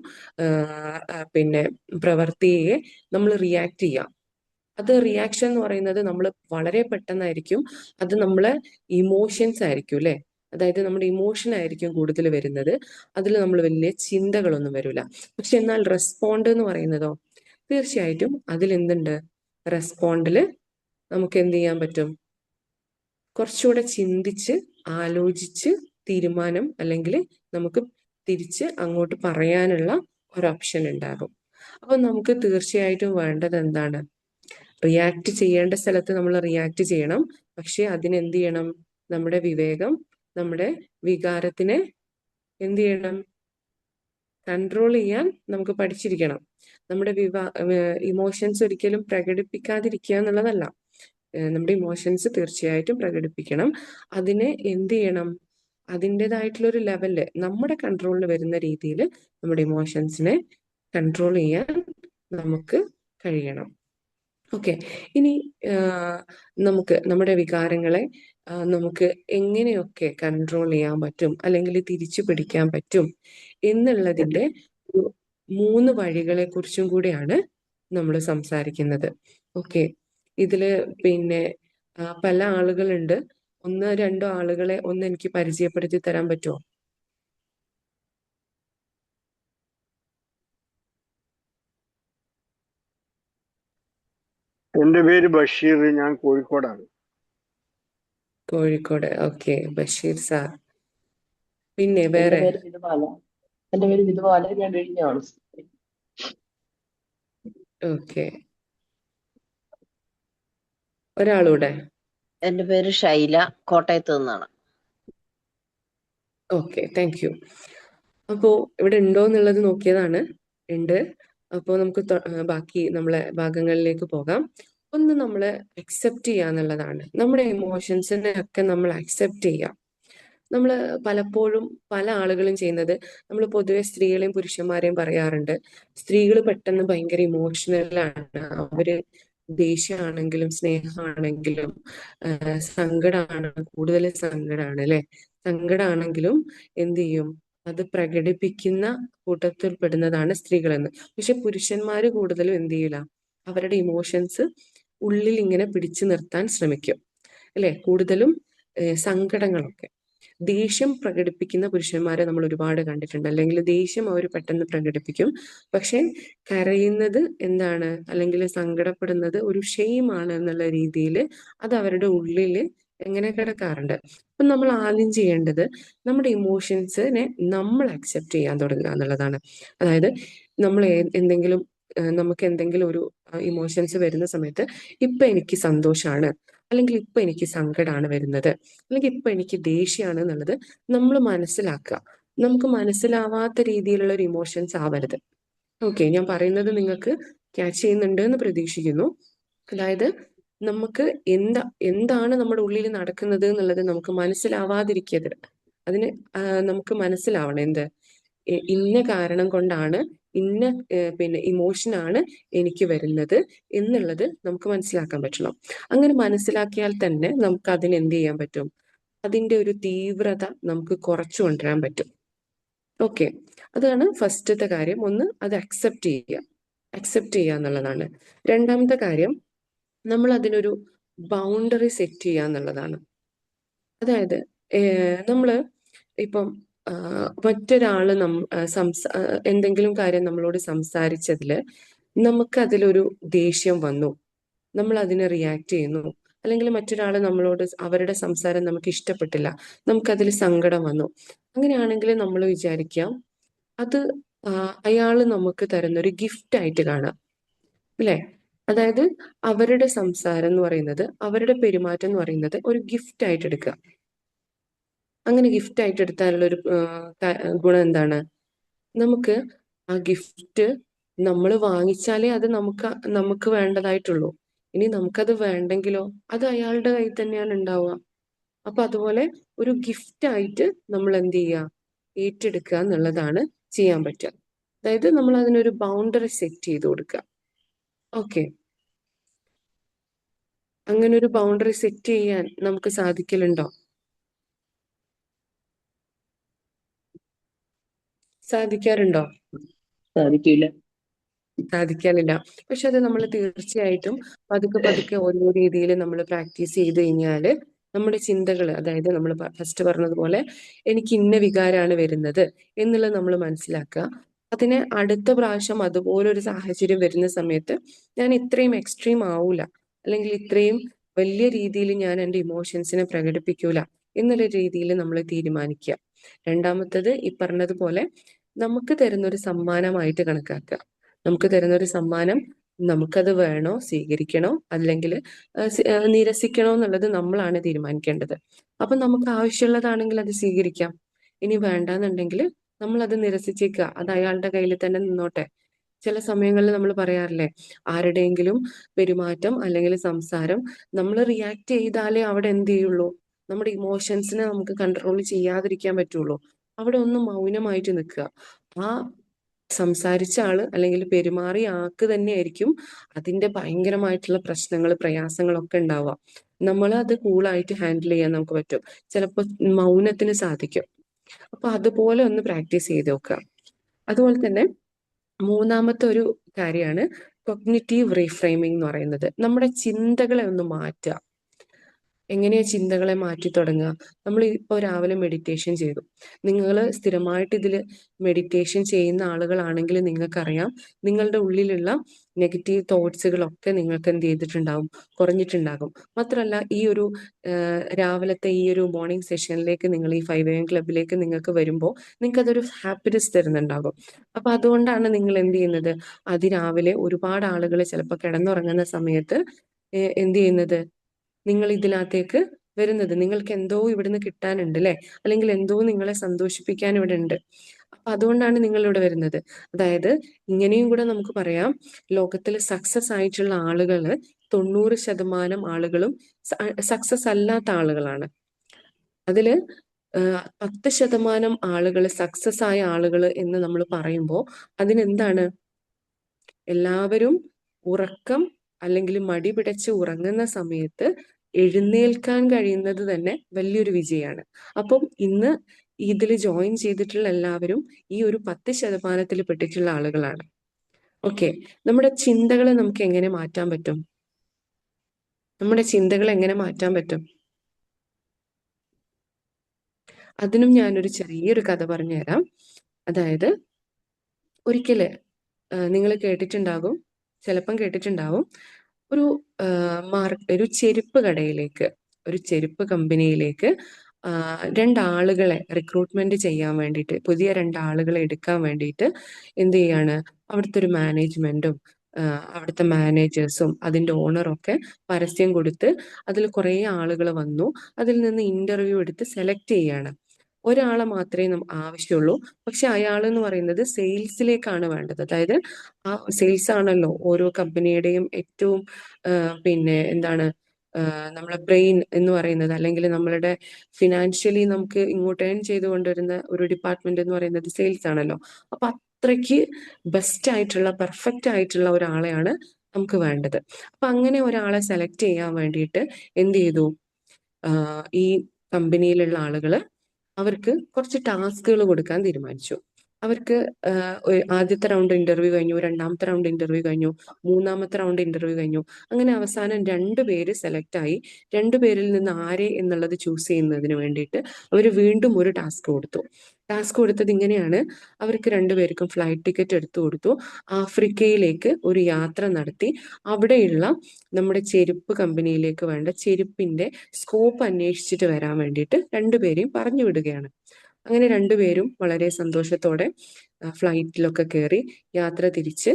പിന്നെ പ്രവൃത്തിയെ നമ്മൾ റിയാക്ട് ചെയ്യാം. അത് റിയാക്ഷൻ എന്ന് പറയുന്നത് നമ്മൾ വളരെ പെട്ടെന്നായിരിക്കും, അത് നമ്മളെ ഇമോഷൻസ് ആയിരിക്കും അല്ലെ, അതായത് നമ്മുടെ ഇമോഷൻ ആയിരിക്കും കൂടുതൽ വരുന്നത്, അതിൽ നമ്മൾ വലിയ ചിന്തകളൊന്നും വരില്ല. പക്ഷെ എന്നാൽ റെസ്പോണ്ട് എന്ന് പറയുന്നതോ തീർച്ചയായിട്ടും അതിൽ എന്തുണ്ട്, റെസ്പോണ്ടിൽ നമുക്ക് എന്ത് ചെയ്യാൻ പറ്റും, കുറച്ചുകൂടെ ചിന്തിച്ച് ആലോചിച്ച് തീരുമാനം അല്ലെങ്കിൽ നമുക്ക് തിരിച്ച് അങ്ങോട്ട് പറയാനുള്ള ഒരു ഓപ്ഷൻ ഉണ്ടാകും. അപ്പൊ നമുക്ക് തീർച്ചയായിട്ടും വേണ്ടത് എന്താണ്, റിയാക്ട് ചെയ്യേണ്ട സ്ഥലത്ത് നമ്മൾ റിയാക്ട് ചെയ്യണം. പക്ഷെ അതിനെന്ത് ചെയ്യണം, നമ്മുടെ വിവേകം, നമ്മുടെ വികാരത്തിനെ എന്ത് ചെയ്യണം, കൺട്രോൾ ചെയ്യാൻ നമുക്ക് പഠിച്ചിരിക്കണം. നമ്മുടെ ഇമോഷൻസ് ഒരിക്കലും പ്രകടിപ്പിക്കാതിരിക്കുക എന്നുള്ളതല്ല, നമ്മുടെ ഇമോഷൻസ് തീർച്ചയായിട്ടും പ്രകടിപ്പിക്കണം. അതിനെ എന്ത് ചെയ്യണം, അതിൻ്റെതായിട്ടുള്ള ഒരു ലെവലില് നമ്മുടെ കൺട്രോളിൽ വരുന്ന രീതിയിൽ നമ്മുടെ ഇമോഷൻസിനെ കൺട്രോൾ ചെയ്യാൻ നമുക്ക് കഴിയണം. ഓക്കെ, ഇനി നമുക്ക് നമ്മുടെ വികാരങ്ങളെ നമുക്ക് എങ്ങനെയൊക്കെ കൺട്രോൾ ചെയ്യാൻ പറ്റും അല്ലെങ്കിൽ തിരിച്ചു പിടിക്കാൻ പറ്റും എന്നുള്ളതിന്റെ 3 വഴികളെ കുറിച്ചും കൂടിയാണ് നമ്മൾ സംസാരിക്കുന്നത്. ഓക്കെ, ഇതില് പിന്നെ പല ആളുകളുണ്ട്. 1-2 ആളുകളെ ഒന്ന് എനിക്ക് പരിചയപ്പെടുത്തി തരാൻ പറ്റുമോ? എന്റെ പേര് ബഷീർ, ഞാൻ കോഴിക്കോടാണ്. കോഴിക്കോട്. Okay, Basheer sir. പിന്നെ വേറെ? എന്റെ പേര് വിധുവാല, ഞാൻ വിഴിഞ്ഞമാണ്. ഓക്കെ, ഒരാളൂടെ. എന്റെ പേര് ഷൈല, കോട്ടയത്ത് നിന്നാണ്. Okay, thank U. അപ്പോ ഇവിടെ ഉണ്ടോ എന്നുള്ളത് നോക്കിയതാണ്. ഉണ്ട്. അപ്പോൾ നമുക്ക് ബാക്കി നമ്മളെ ഭാഗങ്ങളിലേക്ക് പോകാം. ഒന്ന് നമ്മൾ അക്സെപ്റ്റ് ചെയ്യുക എന്നുള്ളതാണ്. നമ്മുടെ ഇമോഷൻസിനെ ഒക്കെ നമ്മൾ അക്സെപ്റ്റ് ചെയ്യുക. നമ്മൾ പലപ്പോഴും പല ആളുകളും ചെയ്യുന്നത്, നമ്മൾ പൊതുവെ സ്ത്രീകളെയും പുരുഷന്മാരെയും പറയാറുണ്ട്, സ്ത്രീകൾ പെട്ടെന്ന് ഭയങ്കര ഇമോഷണലാണ്. അവര് ദേഷ്യമാണെങ്കിലും സ്നേഹമാണെങ്കിലും സങ്കടമാണ്, കൂടുതൽ സങ്കടമാണ് അല്ലെ, സങ്കടമാണെങ്കിലും എന്ത് ചെയ്യും, അത് പ്രകടിപ്പിക്കുന്ന കൂട്ടത്തിൽ പെടുന്നതാണ് സ്ത്രീകളെന്ന്. പക്ഷെ പുരുഷന്മാര് കൂടുതലും എന്ത് ചെയ്യില്ല, അവരുടെ ഇമോഷൻസ് ഉള്ളിൽ ഇങ്ങനെ പിടിച്ചു നിർത്താൻ ശ്രമിക്കും അല്ലെ. കൂടുതലും സങ്കടങ്ങളൊക്കെ, ദേഷ്യം പ്രകടിപ്പിക്കുന്ന പുരുഷന്മാരെ നമ്മൾ ഒരുപാട് കണ്ടിട്ടുണ്ട്. അല്ലെങ്കിൽ ദേഷ്യം അവർ പെട്ടെന്ന് പ്രകടിപ്പിക്കും, പക്ഷെ കരയുന്നത് എന്താണ്, അല്ലെങ്കിൽ സങ്കടപ്പെടുന്നത് ഒരു ഷെയിമാണ് എന്നുള്ള രീതിയിൽ അത് അവരുടെ ഉള്ളിൽ എങ്ങനെ കിടക്കാറുണ്ട്. അപ്പൊ നമ്മൾ ആദ്യം ചെയ്യേണ്ടത് നമ്മുടെ ഇമോഷൻസിനെ നമ്മൾ അക്സെപ്റ്റ് ചെയ്യാൻ തുടങ്ങുക എന്നുള്ളതാണ്. അതായത് നമ്മൾ നമുക്ക് എന്തെങ്കിലും ഒരു ഇമോഷൻസ് വരുന്ന സമയത്ത്, ഇപ്പൊ എനിക്ക് സന്തോഷമാണ്, അല്ലെങ്കിൽ ഇപ്പൊ എനിക്ക് സങ്കടമാണ് വരുന്നത്, അല്ലെങ്കിൽ ഇപ്പൊ എനിക്ക് ദേഷ്യമാണ് എന്നുള്ളത് നമ്മൾ മനസ്സിലാക്കുക. നമുക്ക് മനസ്സിലാവാത്ത രീതിയിലുള്ള ഒരു ഇമോഷൻസ് ആവരുത്. ഓക്കെ, ഞാൻ പറയുന്നത് നിങ്ങൾക്ക് ക്യാച്ച് ചെയ്യുന്നുണ്ട് എന്ന് പ്രതീക്ഷിക്കുന്നു. അതായത് നമുക്ക് എന്താണ് നമ്മുടെ ഉള്ളിൽ നടക്കുന്നത് എന്നുള്ളത് നമുക്ക് മനസ്സിലാവാതിരിക്കരുത്. അതിന് നമുക്ക് മനസ്സിലാവണം, ഇന്ന കാരണം കൊണ്ടാണ്, ഇന്ന പിന്നെ ഇമോഷനാണ് എനിക്ക് വരുന്നത് എന്നുള്ളത് നമുക്ക് മനസ്സിലാക്കാൻ പറ്റണം. അങ്ങനെ മനസ്സിലാക്കിയാൽ തന്നെ നമുക്ക് അതിന് എന്ത് ചെയ്യാൻ പറ്റും, അതിന്റെ ഒരു തീവ്രത നമുക്ക് കുറച്ചു കൊണ്ടുവരാൻ പറ്റും. ഓക്കെ, അതാണ് ഫസ്റ്റത്തെ കാര്യം. ഒന്ന്, അത് അക്സെപ്റ്റ് ചെയ്യുക എന്നുള്ളതാണ്. രണ്ടാമത്തെ കാര്യം, നമ്മൾ അതിനൊരു ബൗണ്ടറി സെറ്റ് ചെയ്യുക എന്നുള്ളതാണ്. അതായത് നമ്മള് ഇപ്പം മറ്റൊരാള് എന്തെങ്കിലും കാര്യം നമ്മളോട് സംസാരിച്ചതില് നമുക്ക് അതിലൊരു ദേഷ്യം വന്നു, നമ്മൾ അതിനെ റിയാക്ട് ചെയ്യുന്നു, അല്ലെങ്കിൽ മറ്റൊരാൾ നമ്മളോട് അവരുടെ സംസാരം നമുക്ക് ഇഷ്ടപ്പെട്ടില്ല, നമുക്കതിൽ സങ്കടം വന്നു. അങ്ങനെയാണെങ്കിൽ നമ്മൾ വിചാരിക്കാം അത് അയാൾ നമുക്ക് തരുന്നൊരു ഗിഫ്റ്റ് ആയിട്ട് കാണാം അല്ലെ. അതായത് അവരുടെ സംസാരം എന്ന് പറയുന്നത്, അവരുടെ പെരുമാറ്റം എന്ന് പറയുന്നത് ഒരു ഗിഫ്റ്റ് ആയിട്ട് എടുക്കുക. അങ്ങനെ ഗിഫ്റ്റ് ആയിട്ട് എടുത്താലുള്ള ഒരു ഗുണം എന്താണ്, നമുക്ക് ആ ഗിഫ്റ്റ് നമ്മൾ വാങ്ങിച്ചാലേ അത് നമുക്ക് വേണ്ടതായിട്ടുള്ളൂ. ഇനി നമുക്കത് വേണ്ടെങ്കിലോ അത് അയാളുടെ കയ്യിൽ തന്നെയാണ് ഉണ്ടാവുക. അപ്പൊ അതുപോലെ ഒരു ഗിഫ്റ്റ് ആയിട്ട് നമ്മൾ എന്ത് ചെയ്യുക, ഏറ്റെടുക്കുക എന്നുള്ളതാണ് ചെയ്യാൻ പറ്റുക. അതായത് നമ്മൾ അതിനൊരു ബൗണ്ടറി സെറ്റ് ചെയ്ത് കൊടുക്കുക. ഓക്കെ, അങ്ങനെ ഒരു ബൗണ്ടറി സെറ്റ് ചെയ്യാൻ നമുക്ക് സാധിക്കലുണ്ടോ? സാധിക്കാറുണ്ടോ? സാധിക്കില്ല. സാധിക്കാനില്ല. പക്ഷെ അത് നമ്മൾ തീർച്ചയായിട്ടും പതുക്കെ പതുക്കെ ഓരോ രീതിയിൽ നമ്മൾ പ്രാക്ടീസ് ചെയ്ത് കഴിഞ്ഞാല് നമ്മുടെ ചിന്തകൾ, അതായത് നമ്മൾ ഫസ്റ്റ് പറഞ്ഞതുപോലെ എനിക്ക് ഇന്ന വികാരമാണ് വരുന്നത് എന്നുള്ളത് നമ്മൾ മനസ്സിലാക്കുക. അതിനെ അടുത്ത പ്രാവശ്യം അതുപോലൊരു സാഹചര്യം വരുന്ന സമയത്ത് ഞാൻ ഇത്രയും എക്സ്ട്രീം ആവൂല, അല്ലെങ്കിൽ ഇത്രയും വലിയ രീതിയിൽ ഞാൻ എൻ്റെ ഇമോഷൻസിനെ പ്രകടിപ്പിക്കൂല എന്നുള്ള രീതിയിൽ നമ്മൾ തീരുമാനിക്കുക. രണ്ടാമത്തത് ഈ പറഞ്ഞതുപോലെ നമുക്ക് തരുന്നൊരു സമ്മാനമായിട്ട് കണക്കാക്കുക. നമുക്ക് തരുന്നൊരു സമ്മാനം നമുക്കത് വേണോ, സ്വീകരിക്കണോ, അല്ലെങ്കിൽ നിരസിക്കണോ എന്നുള്ളത് നമ്മളാണ് തീരുമാനിക്കേണ്ടത്. അപ്പൊ നമുക്ക് ആവശ്യമുള്ളതാണെങ്കിൽ അത് സ്വീകരിക്കാം. ഇനി വേണ്ടാന്നുണ്ടെങ്കിൽ നമ്മൾ അത് നിരസിച്ചേക്കുക, അത് അയാളുടെ കയ്യിൽ തന്നെ നിന്നോട്ടെ. ചില സമയങ്ങളിൽ നമ്മൾ പറയാറില്ലേ, ആരുടെയെങ്കിലും പെരുമാറ്റം അല്ലെങ്കിൽ സംസാരം നമ്മൾ റിയാക്ട് ചെയ്താലേ അവിടെ എന്ത് ചെയ്യുള്ളൂ, നമ്മുടെ ഇമോഷൻസിനെ നമുക്ക് കൺട്രോൾ ചെയ്യാതിരിക്കാൻ പറ്റുള്ളൂ. അവിടെ ഒന്ന് മൗനമായിട്ട് നിൽക്കുക. ആ സംസാരിച്ച ആള് അല്ലെങ്കിൽ പെരുമാറിയ ആൾക്ക് തന്നെയായിരിക്കും അതിന്റെ ഭയങ്കരമായിട്ടുള്ള പ്രശ്നങ്ങൾ, പ്രയാസങ്ങളൊക്കെ ഉണ്ടാവുക. നമ്മൾ അത് കൂളായിട്ട് ഹാൻഡിൽ ചെയ്യാൻ നമുക്ക് പറ്റും. ചിലപ്പോൾ മൗനത്തിന് സാധിക്കും. അപ്പൊ അതുപോലെ ഒന്ന് പ്രാക്ടീസ് ചെയ്ത് നോക്കുക. അതുപോലെ തന്നെ മൂന്നാമത്തെ ഒരു കാര്യമാണ് കൊഗ്നിറ്റീവ് റീഫ്രെയിമിംഗ് എന്ന് പറയുന്നത്. നമ്മുടെ ചിന്തകളെ ഒന്ന് മാറ്റുക. എങ്ങനെയാ ചിന്തകളെ മാറ്റി തുടങ്ങുക? നമ്മൾ ഇപ്പോൾ രാവിലെ മെഡിറ്റേഷൻ ചെയ്തു. നിങ്ങൾ സ്ഥിരമായിട്ട് ഇതിൽ മെഡിറ്റേഷൻ ചെയ്യുന്ന ആളുകളാണെങ്കിൽ നിങ്ങൾക്കറിയാം, നിങ്ങളുടെ ഉള്ളിലുള്ള നെഗറ്റീവ് തോട്ട്സുകളൊക്കെ നിങ്ങൾക്ക് എന്ത് ചെയ്തിട്ടുണ്ടാവും, കുറഞ്ഞിട്ടുണ്ടാകും. മാത്രമല്ല ഈ ഒരു രാവിലത്തെ ഈ ഒരു മോർണിംഗ് സെഷനിലേക്ക്, നിങ്ങൾ ഈ 5 AM ക്ലബിലേക്ക് നിങ്ങൾക്ക് വരുമ്പോൾ നിങ്ങൾക്ക് അതൊരു ഹാപ്പിനെസ് തരുന്നുണ്ടാകും. അപ്പൊ അതുകൊണ്ടാണ് നിങ്ങൾ എന്ത് ചെയ്യുന്നത്, അതിരാവിലെ ഒരുപാട് ആളുകൾ ചിലപ്പോൾ കിടന്നുറങ്ങുന്ന സമയത്ത് എന്ത് ചെയ്യുന്നത്, നിങ്ങൾ ഇതിനകത്തേക്ക് വരുന്നത്. നിങ്ങൾക്ക് എന്തോ ഇവിടുന്ന് കിട്ടാനുണ്ട് അല്ലെ, അല്ലെങ്കിൽ എന്തോ നിങ്ങളെ സന്തോഷിപ്പിക്കാൻ ഇവിടെ ഉണ്ട്. അപ്പൊ അതുകൊണ്ടാണ് നിങ്ങൾ ഇവിടെ വരുന്നത്. അതായത് ഇങ്ങനെയും കൂടെ നമുക്ക് പറയാം, ലോകത്തിൽ സക്സസ് ആയിട്ടുള്ള ആളുകള് 90% ആളുകളും സക്സസ് അല്ലാത്ത ആളുകളാണ്. അതില് 10% ആളുകൾ സക്സസ് ആയ ആളുകൾ എന്ന് നമ്മൾ പറയുമ്പോൾ അതിനെന്താണ്, എല്ലാവരും ഉറക്കം അല്ലെങ്കിൽ മടി പിടിച്ച് ഉറങ്ങുന്ന സമയത്ത് എഴുന്നേൽക്കാൻ കഴിയുന്നത് തന്നെ വലിയൊരു വിജയമാണ്. അപ്പം ഇന്ന് ഇതിൽ ജോയിൻ ചെയ്തിട്ടുള്ള എല്ലാവരും ഈ ഒരു 10% പെട്ടിട്ടുള്ള ആളുകളാണ്. ഓക്കെ, നമ്മുടെ ചിന്തകളെ നമുക്ക് എങ്ങനെ മാറ്റാൻ പറ്റും? നമ്മുടെ ചിന്തകൾ എങ്ങനെ മാറ്റാൻ പറ്റും? അതിനും ഞാനൊരു ചെറിയൊരു കഥ പറഞ്ഞുതരാം. അതായത് ഒരിക്കല് നിങ്ങൾ കേട്ടിട്ടുണ്ടാകും, ചിലപ്പം കേട്ടിട്ടുണ്ടാവും, ഒരു ഒരു ചെരുപ്പ് കടയിലേക്ക്, ഒരു ചെരുപ്പ് കമ്പനിയിലേക്ക് 2 ആളുകളെ റിക്രൂട്ട്മെന്റ് ചെയ്യാൻ വേണ്ടിയിട്ട്, പുതിയ 2 ആളുകളെ എടുക്കാൻ വേണ്ടിയിട്ട് എന്ത് ചെയ്യാണ്, അവിടുത്തെ ഒരു മാനേജ്മെന്റും അവിടുത്തെ മാനേജേഴ്സും അതിന്റെ ഓണറും ഒക്കെ പരസ്യം കൊടുത്ത് അതിൽ കുറേ ആളുകൾ വന്നു. അതിൽ നിന്ന് ഇന്റർവ്യൂ എടുത്ത് സെലക്ട് ചെയ്യാണ്. ഒരാളെ മാത്രമേ ആവശ്യമുള്ളൂ. പക്ഷെ അയാൾ എന്ന് പറയുന്നത് സെയിൽസിലേക്കാണ് വേണ്ടത്. അതായത് ആ സെയിൽസ് ആണല്ലോ ഓരോ കമ്പനിയുടെയും ഏറ്റവും പിന്നെ എന്താണ് നമ്മളെ ബ്രെയിൻ എന്ന് പറയുന്നത്, അല്ലെങ്കിൽ നമ്മളുടെ ഫിനാൻഷ്യലി നമുക്ക് ഇങ്ങോട്ട് ഏൺ ചെയ്ത് കൊണ്ടുവരുന്ന ഒരു ഡിപ്പാർട്ട്മെന്റ് എന്ന് പറയുന്നത് സെയിൽസ് ആണല്ലോ. അപ്പൊ അത്രയ്ക്ക് ബെസ്റ്റ് ആയിട്ടുള്ള, പെർഫെക്റ്റ് ആയിട്ടുള്ള ഒരാളെയാണ് നമുക്ക് വേണ്ടത്. അപ്പൊ അങ്ങനെ ഒരാളെ സെലക്ട് ചെയ്യാൻ വേണ്ടിയിട്ട് എന്ത് ചെയ്തു, ഈ കമ്പനിയിലുള്ള ആളുകള് അവർക്ക് കുറച്ച് ടാസ്കുകൾ കൊടുക്കാൻ തീരുമാനിച്ചു. അവർക്ക് ആദ്യത്തെ റൗണ്ട് ഇന്റർവ്യൂ കഴിഞ്ഞു, രണ്ടാമത്തെ റൗണ്ട് ഇന്റർവ്യൂ കഴിഞ്ഞു, മൂന്നാമത്തെ റൗണ്ട് ഇന്റർവ്യൂ കഴിഞ്ഞു. അങ്ങനെ അവസാനം 2 പേര് സെലക്ട് ആയി. 2 പേരിൽ നിന്ന് ആരെ എന്നുള്ളത് ചൂസ് ചെയ്യുന്നതിന് വേണ്ടിയിട്ട് അവർ വീണ്ടും ഒരു ടാസ്ക് കൊടുത്തു. ടാസ്ക് കൊടുത്തത് ഇങ്ങനെയാണ്, അവർക്ക് 2 പേർക്കും ഫ്ലൈറ്റ് ടിക്കറ്റ് എടുത്തു കൊടുത്തു. ആഫ്രിക്കയിലേക്ക് ഒരു യാത്ര നടത്തി അവിടെയുള്ള നമ്മുടെ ചെരുപ്പ് കമ്പനിയിലേക്ക് വേണ്ട ചെരുപ്പിന്റെ സ്കോപ്പ് അന്വേഷിച്ചിട്ട് വരാൻ വേണ്ടിയിട്ട് 2 പേരെയും പറഞ്ഞു വിടുകയാണ്. അങ്ങനെ 2 പേരും വളരെ സന്തോഷത്തോടെ ഫ്ലൈറ്റിലൊക്കെ കയറി യാത്ര തിരിച്ച്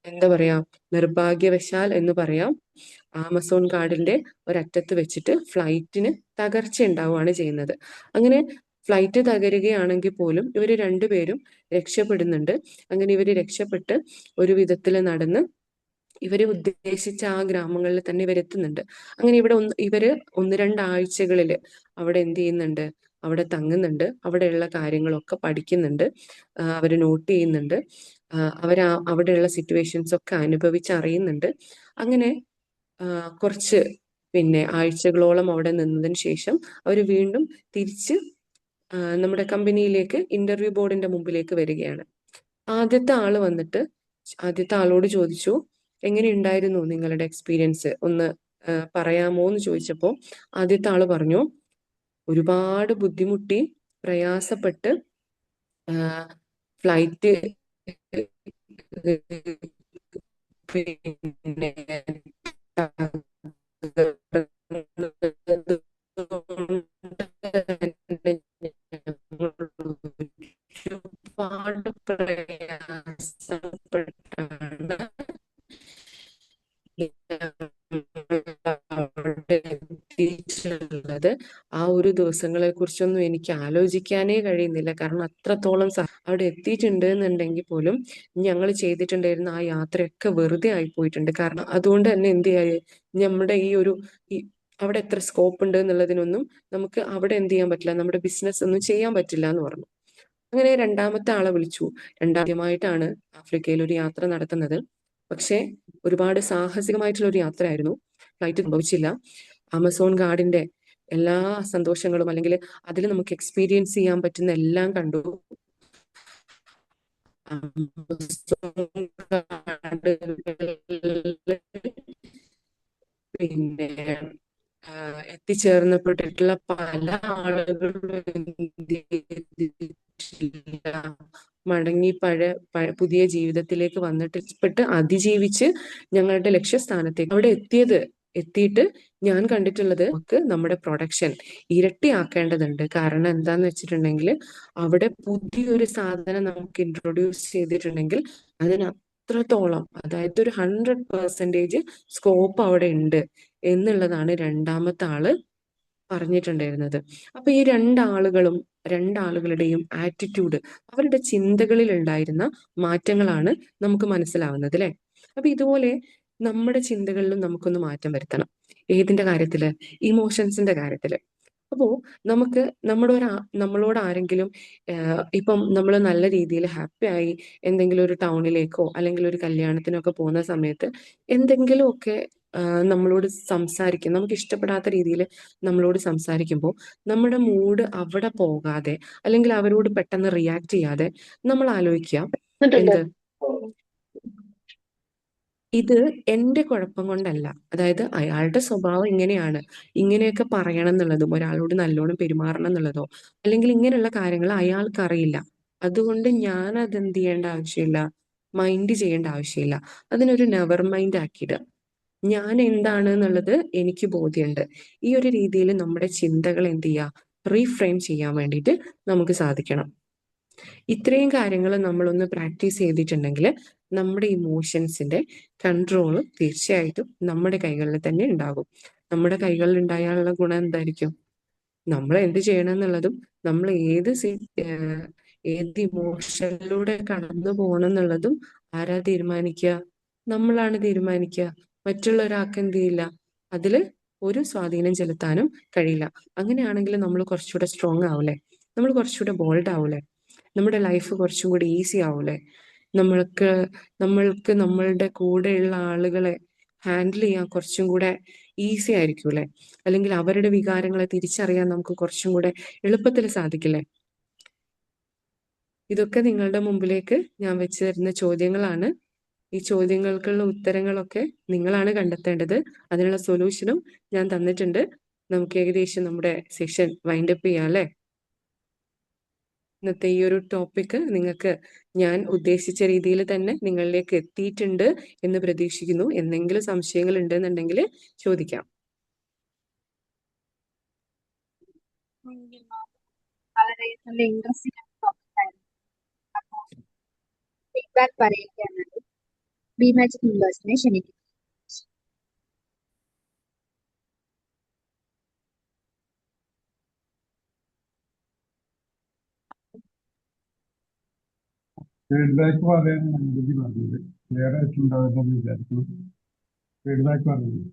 എന്താ പറയാ, നിർഭാഗ്യവശാൽ എന്ന് പറയാം, ആമസോൺ കാടിന്റെ ഒരറ്റത്ത് വെച്ചിട്ട് ഫ്ലൈറ്റിന് തകർച്ച ഉണ്ടാവുകയാണ് ചെയ്യുന്നത്. അങ്ങനെ ഫ്ലൈറ്റ് തകരുകയാണെങ്കിൽ പോലും ഇവർ രണ്ടുപേരും രക്ഷപ്പെടുന്നുണ്ട്. അങ്ങനെ ഇവർ രക്ഷപ്പെട്ട് ഒരു വിധത്തിൽ നടന്ന് ഇവര് ഉദ്ദേശിച്ച ആ ഗ്രാമങ്ങളിൽ തന്നെ ഇവരെത്തുന്നുണ്ട്. അങ്ങനെ ഇവര് 1-2 ആഴ്ചകളിൽ അവിടെ എന്ത് ചെയ്യുന്നുണ്ട്, അവിടെ തങ്ങുന്നുണ്ട്, അവിടെയുള്ള കാര്യങ്ങളൊക്കെ പഠിക്കുന്നുണ്ട്, അവര് നോട്ട് ചെയ്യുന്നുണ്ട്, അവിടെയുള്ള സിറ്റുവേഷൻസ് ഒക്കെ അനുഭവിച്ചറിയുന്നുണ്ട്. അങ്ങനെ കുറച്ച് ആഴ്ചകളോളം അവിടെ നിന്നതിന് ശേഷം അവർ വീണ്ടും തിരിച്ച് നമ്മുടെ കമ്പനിയിലേക്ക് ഇന്റർവ്യൂ ബോർഡിന്റെ മുമ്പിലേക്ക് വരികയാണ്. ആദ്യത്തെ ആളോട് ചോദിച്ചു, എങ്ങനെ ഉണ്ടായിരുന്നു നിങ്ങളുടെ എക്സ്പീരിയൻസ്, ഒന്ന് പറയാമോ എന്ന് ചോദിച്ചപ്പോൾ ആദ്യത്തെ ആള് പറഞ്ഞു, ഒരുപാട് ബുദ്ധിമുട്ടി പ്രയാസപ്പെട്ട് ഫ്ലൈറ്റ് പിന്നെ ഒരുപാട് പ്രയാസപ്പെട്ടാണ് അവിടെ എത്തിയിട്ടുള്ളത്. ആ ഒരു ദിവസങ്ങളെ കുറിച്ചൊന്നും എനിക്ക് ആലോചിക്കാനേ കഴിയുന്നില്ല. കാരണം അത്രത്തോളം അവിടെ എത്തിയിട്ടുണ്ട് എന്നുണ്ടെങ്കിൽ പോലും ഞങ്ങൾ ചെയ്തിട്ടുണ്ടായിരുന്ന ആ യാത്രയൊക്കെ വെറുതെ ആയിപ്പോയിട്ടുണ്ട്. കാരണം അതുകൊണ്ട് തന്നെ എന്ത് ചെയ്യാ, നമ്മുടെ അവിടെ എത്ര സ്കോപ്പ് ഉണ്ട് എന്നുള്ളതിനൊന്നും നമുക്ക് അവിടെ എന്ത് ചെയ്യാൻ പറ്റില്ല, നമ്മുടെ ബിസിനസ് ഒന്നും ചെയ്യാൻ പറ്റില്ല എന്ന് പറഞ്ഞു. അങ്ങനെ രണ്ടാമത്തെ ആളെ വിളിച്ചു. രണ്ടാമതായിട്ടാണ് ആഫ്രിക്കയിൽ ഒരു യാത്ര നടത്തുന്നത്. പക്ഷെ ഒരുപാട് സാഹസികമായിട്ടുള്ള ഒരു യാത്രയായിരുന്നു. ഫ്ലൈറ്റ് സംഭവിച്ചില്ല. ആമസോൺ കാടിന്റെ എല്ലാ സന്തോഷങ്ങളും അല്ലെങ്കിൽ അതിൽ നമുക്ക് എക്സ്പീരിയൻസ് ചെയ്യാൻ പറ്റുന്ന എല്ലാം കണ്ടു. ആമസോൺ കാടുകളിൽ പിന്നെ എത്തിച്ചേർന്നപ്പെട്ടിട്ടുള്ള പല ആളുകളും എന്ത് ചെയ്തിട്ടില്ല, മടങ്ങി പുതിയ ജീവിതത്തിലേക്ക് വന്നിട്ട് അതിജീവിച്ച് ഞങ്ങളുടെ ലക്ഷ്യസ്ഥാനത്തേക്ക് അവിടെ എത്തിയിട്ട് ഞാൻ കണ്ടിട്ടുള്ളത്, നമുക്ക് നമ്മുടെ പ്രൊഡക്ഷൻ ഇരട്ടിയാക്കേണ്ടതുണ്ട്. കാരണം എന്താന്ന് വെച്ചിട്ടുണ്ടെങ്കിൽ അവിടെ പുതിയൊരു സാധനം നമുക്ക് ഇൻട്രൊഡ്യൂസ് ചെയ്തിട്ടുണ്ടെങ്കിൽ അതിന് അത്രത്തോളം, അതായത് ഒരു 100% സ്കോപ്പ് അവിടെ ഉണ്ട് എന്നുള്ളതാണ് രണ്ടാമത്തെ ആള് പറഞ്ഞിട്ടുണ്ടായിരുന്നത്. അപ്പൊ ഈ രണ്ടാളുകളുടെയും ആറ്റിറ്റ്യൂഡ്, അവരുടെ ചിന്തകളിൽ ഉണ്ടായിരുന്ന മാറ്റങ്ങളാണ് നമുക്ക് മനസ്സിലാവുന്നത്, അല്ലെ? അപ്പൊ ഇതുപോലെ നമ്മുടെ ചിന്തകളിലും നമുക്കൊന്ന് മാറ്റം വരുത്തണം. ഏതിന്റെ കാര്യത്തില്? ഇമോഷൻസിന്റെ കാര്യത്തില്. അപ്പോ നമുക്ക് നമ്മളോട് ആരെങ്കിലും ഇപ്പം നമ്മൾ നല്ല രീതിയിൽ ഹാപ്പി ആയി എന്തെങ്കിലും ഒരു ടൗണിലേക്കോ അല്ലെങ്കിൽ ഒരു കല്യാണത്തിനൊക്കെ പോകുന്ന സമയത്ത് എന്തെങ്കിലുമൊക്കെ നമ്മളോട് സംസാരിക്കും, നമുക്ക് ഇഷ്ടപ്പെടാത്ത രീതിയിൽ നമ്മളോട് സംസാരിക്കുമ്പോൾ നമ്മുടെ മൂഡ് അവിടെ പോകാതെ അല്ലെങ്കിൽ അവരോട് പെട്ടെന്ന് റിയാക്ട് ചെയ്യാതെ നമ്മൾ ആലോചിക്കുക, എന്ത്, ഇത് എന്റെ കുഴപ്പം കൊണ്ടല്ല, അതായത് അയാളുടെ സ്വഭാവം ഇങ്ങനെയാണ്, ഇങ്ങനെയൊക്കെ പറയണം എന്നുള്ളതും ഒരാളോട് നല്ലോണം പെരുമാറണം എന്നുള്ളതോ അല്ലെങ്കിൽ ഇങ്ങനെയുള്ള കാര്യങ്ങൾ അയാൾക്ക് അറിയില്ല. അതുകൊണ്ട് ഞാൻ അതെന്ത് ചെയ്യേണ്ട ആവശ്യമില്ല, മൈൻഡ് ചെയ്യേണ്ട ആവശ്യമില്ല. അതിനൊരു നെവർ മൈൻഡ് ആക്കിയിടുക. ഞാൻ എന്താണ് എന്നുള്ളത് എനിക്ക് ബോധ്യമുണ്ട്. ഈ ഒരു രീതിയിൽ നമ്മുടെ ചിന്തകൾ എന്ത് ചെയ്യുക, റീഫ്രെയിം ചെയ്യാൻ വേണ്ടിയിട്ട് നമുക്ക് സാധിക്കണം. ഇത്രയും കാര്യങ്ങൾ നമ്മളൊന്ന് പ്രാക്ടീസ് ചെയ്തിട്ടുണ്ടെങ്കിൽ നമ്മുടെ ഇമോഷൻസിന്റെ കൺട്രോൾ തീർച്ചയായിട്ടും നമ്മുടെ കൈകളിൽ തന്നെ ഉണ്ടാകും. നമ്മുടെ കൈകളിൽ ഉണ്ടായാലുള്ള ഗുണം എന്തായിരിക്കും? നമ്മൾ എന്ത് ചെയ്യണം എന്നുള്ളതും നമ്മൾ ഏത് ഇമോഷനിലൂടെ കടന്നു പോകണം എന്നുള്ളതും ആരാ തീരുമാനിക്കുക? നമ്മളാണ് തീരുമാനിക്കുക. മറ്റുള്ള ഒരാൾക്ക് എന്ത് ചെയ്യില്ല, അതില് ഒരു സ്വാധീനം ചെലുത്താനും കഴിയില്ല. അങ്ങനെയാണെങ്കിൽ നമ്മൾ കുറച്ചുകൂടെ സ്ട്രോങ് ആവൂലേ, നമ്മൾ കുറച്ചുകൂടെ ബോൾഡ് ആവൂലേ, നമ്മുടെ ലൈഫ് കുറച്ചും കൂടി ഈസി ആവൂലേ, നമ്മൾക്ക് നമ്മളുടെ കൂടെയുള്ള ആളുകളെ ഹാൻഡിൽ ചെയ്യാൻ കുറച്ചും കൂടെ ഈസി ആയിരിക്കൂലേ, അല്ലെങ്കിൽ അവരുടെ വികാരങ്ങളെ തിരിച്ചറിയാൻ നമുക്ക് കുറച്ചും കൂടെ എളുപ്പത്തിൽ സാധിക്കില്ലേ? ഇതൊക്കെ നിങ്ങളുടെ മുമ്പിലേക്ക് ഞാൻ വെച്ച് തരുന്ന ചോദ്യങ്ങളാണ്. ഈ ചോദ്യങ്ങൾക്കുള്ള ഉത്തരങ്ങളൊക്കെ നിങ്ങളാണ് കണ്ടെത്തേണ്ടത്. അതിനുള്ള സൊല്യൂഷനും ഞാൻ തന്നിട്ടുണ്ട്. നമുക്ക് ഏകദേശം നമ്മുടെ സെഷൻ വൈൻഡപ്പ് ചെയ്യാം, അല്ലേ? ഇന്നത്തെ ഈ ഒരു ടോപ്പിക്ക് നിങ്ങൾക്ക് ഞാൻ ഉദ്ദേശിച്ച രീതിയിൽ തന്നെ നിങ്ങളിലേക്ക് എത്തിയിട്ടുണ്ട് എന്ന് പ്രതീക്ഷിക്കുന്നു. എന്തെങ്കിലും സംശയങ്ങൾ ഉണ്ടെന്നുണ്ടെങ്കിൽ ചോദിക്കാം. വളരെ നല്ല ഇൻട്രസ്റ്റിംഗ് ഫീഡ്ബാക്ക് പറയുകയാണെങ്കിൽ ബി മാജിക് മെമ്പേഴ്സിനെ ക്ഷണിക്കുന്നു. ഫീഡ്ബാക്ക് പറയാൻ അനുമതി പറഞ്ഞത് ക്ലിയർ ആയിട്ടുണ്ടാവില്ലെന്ന് വിചാരിക്കുന്നു. ഫീഡ്ബാക്ക് പറഞ്ഞത്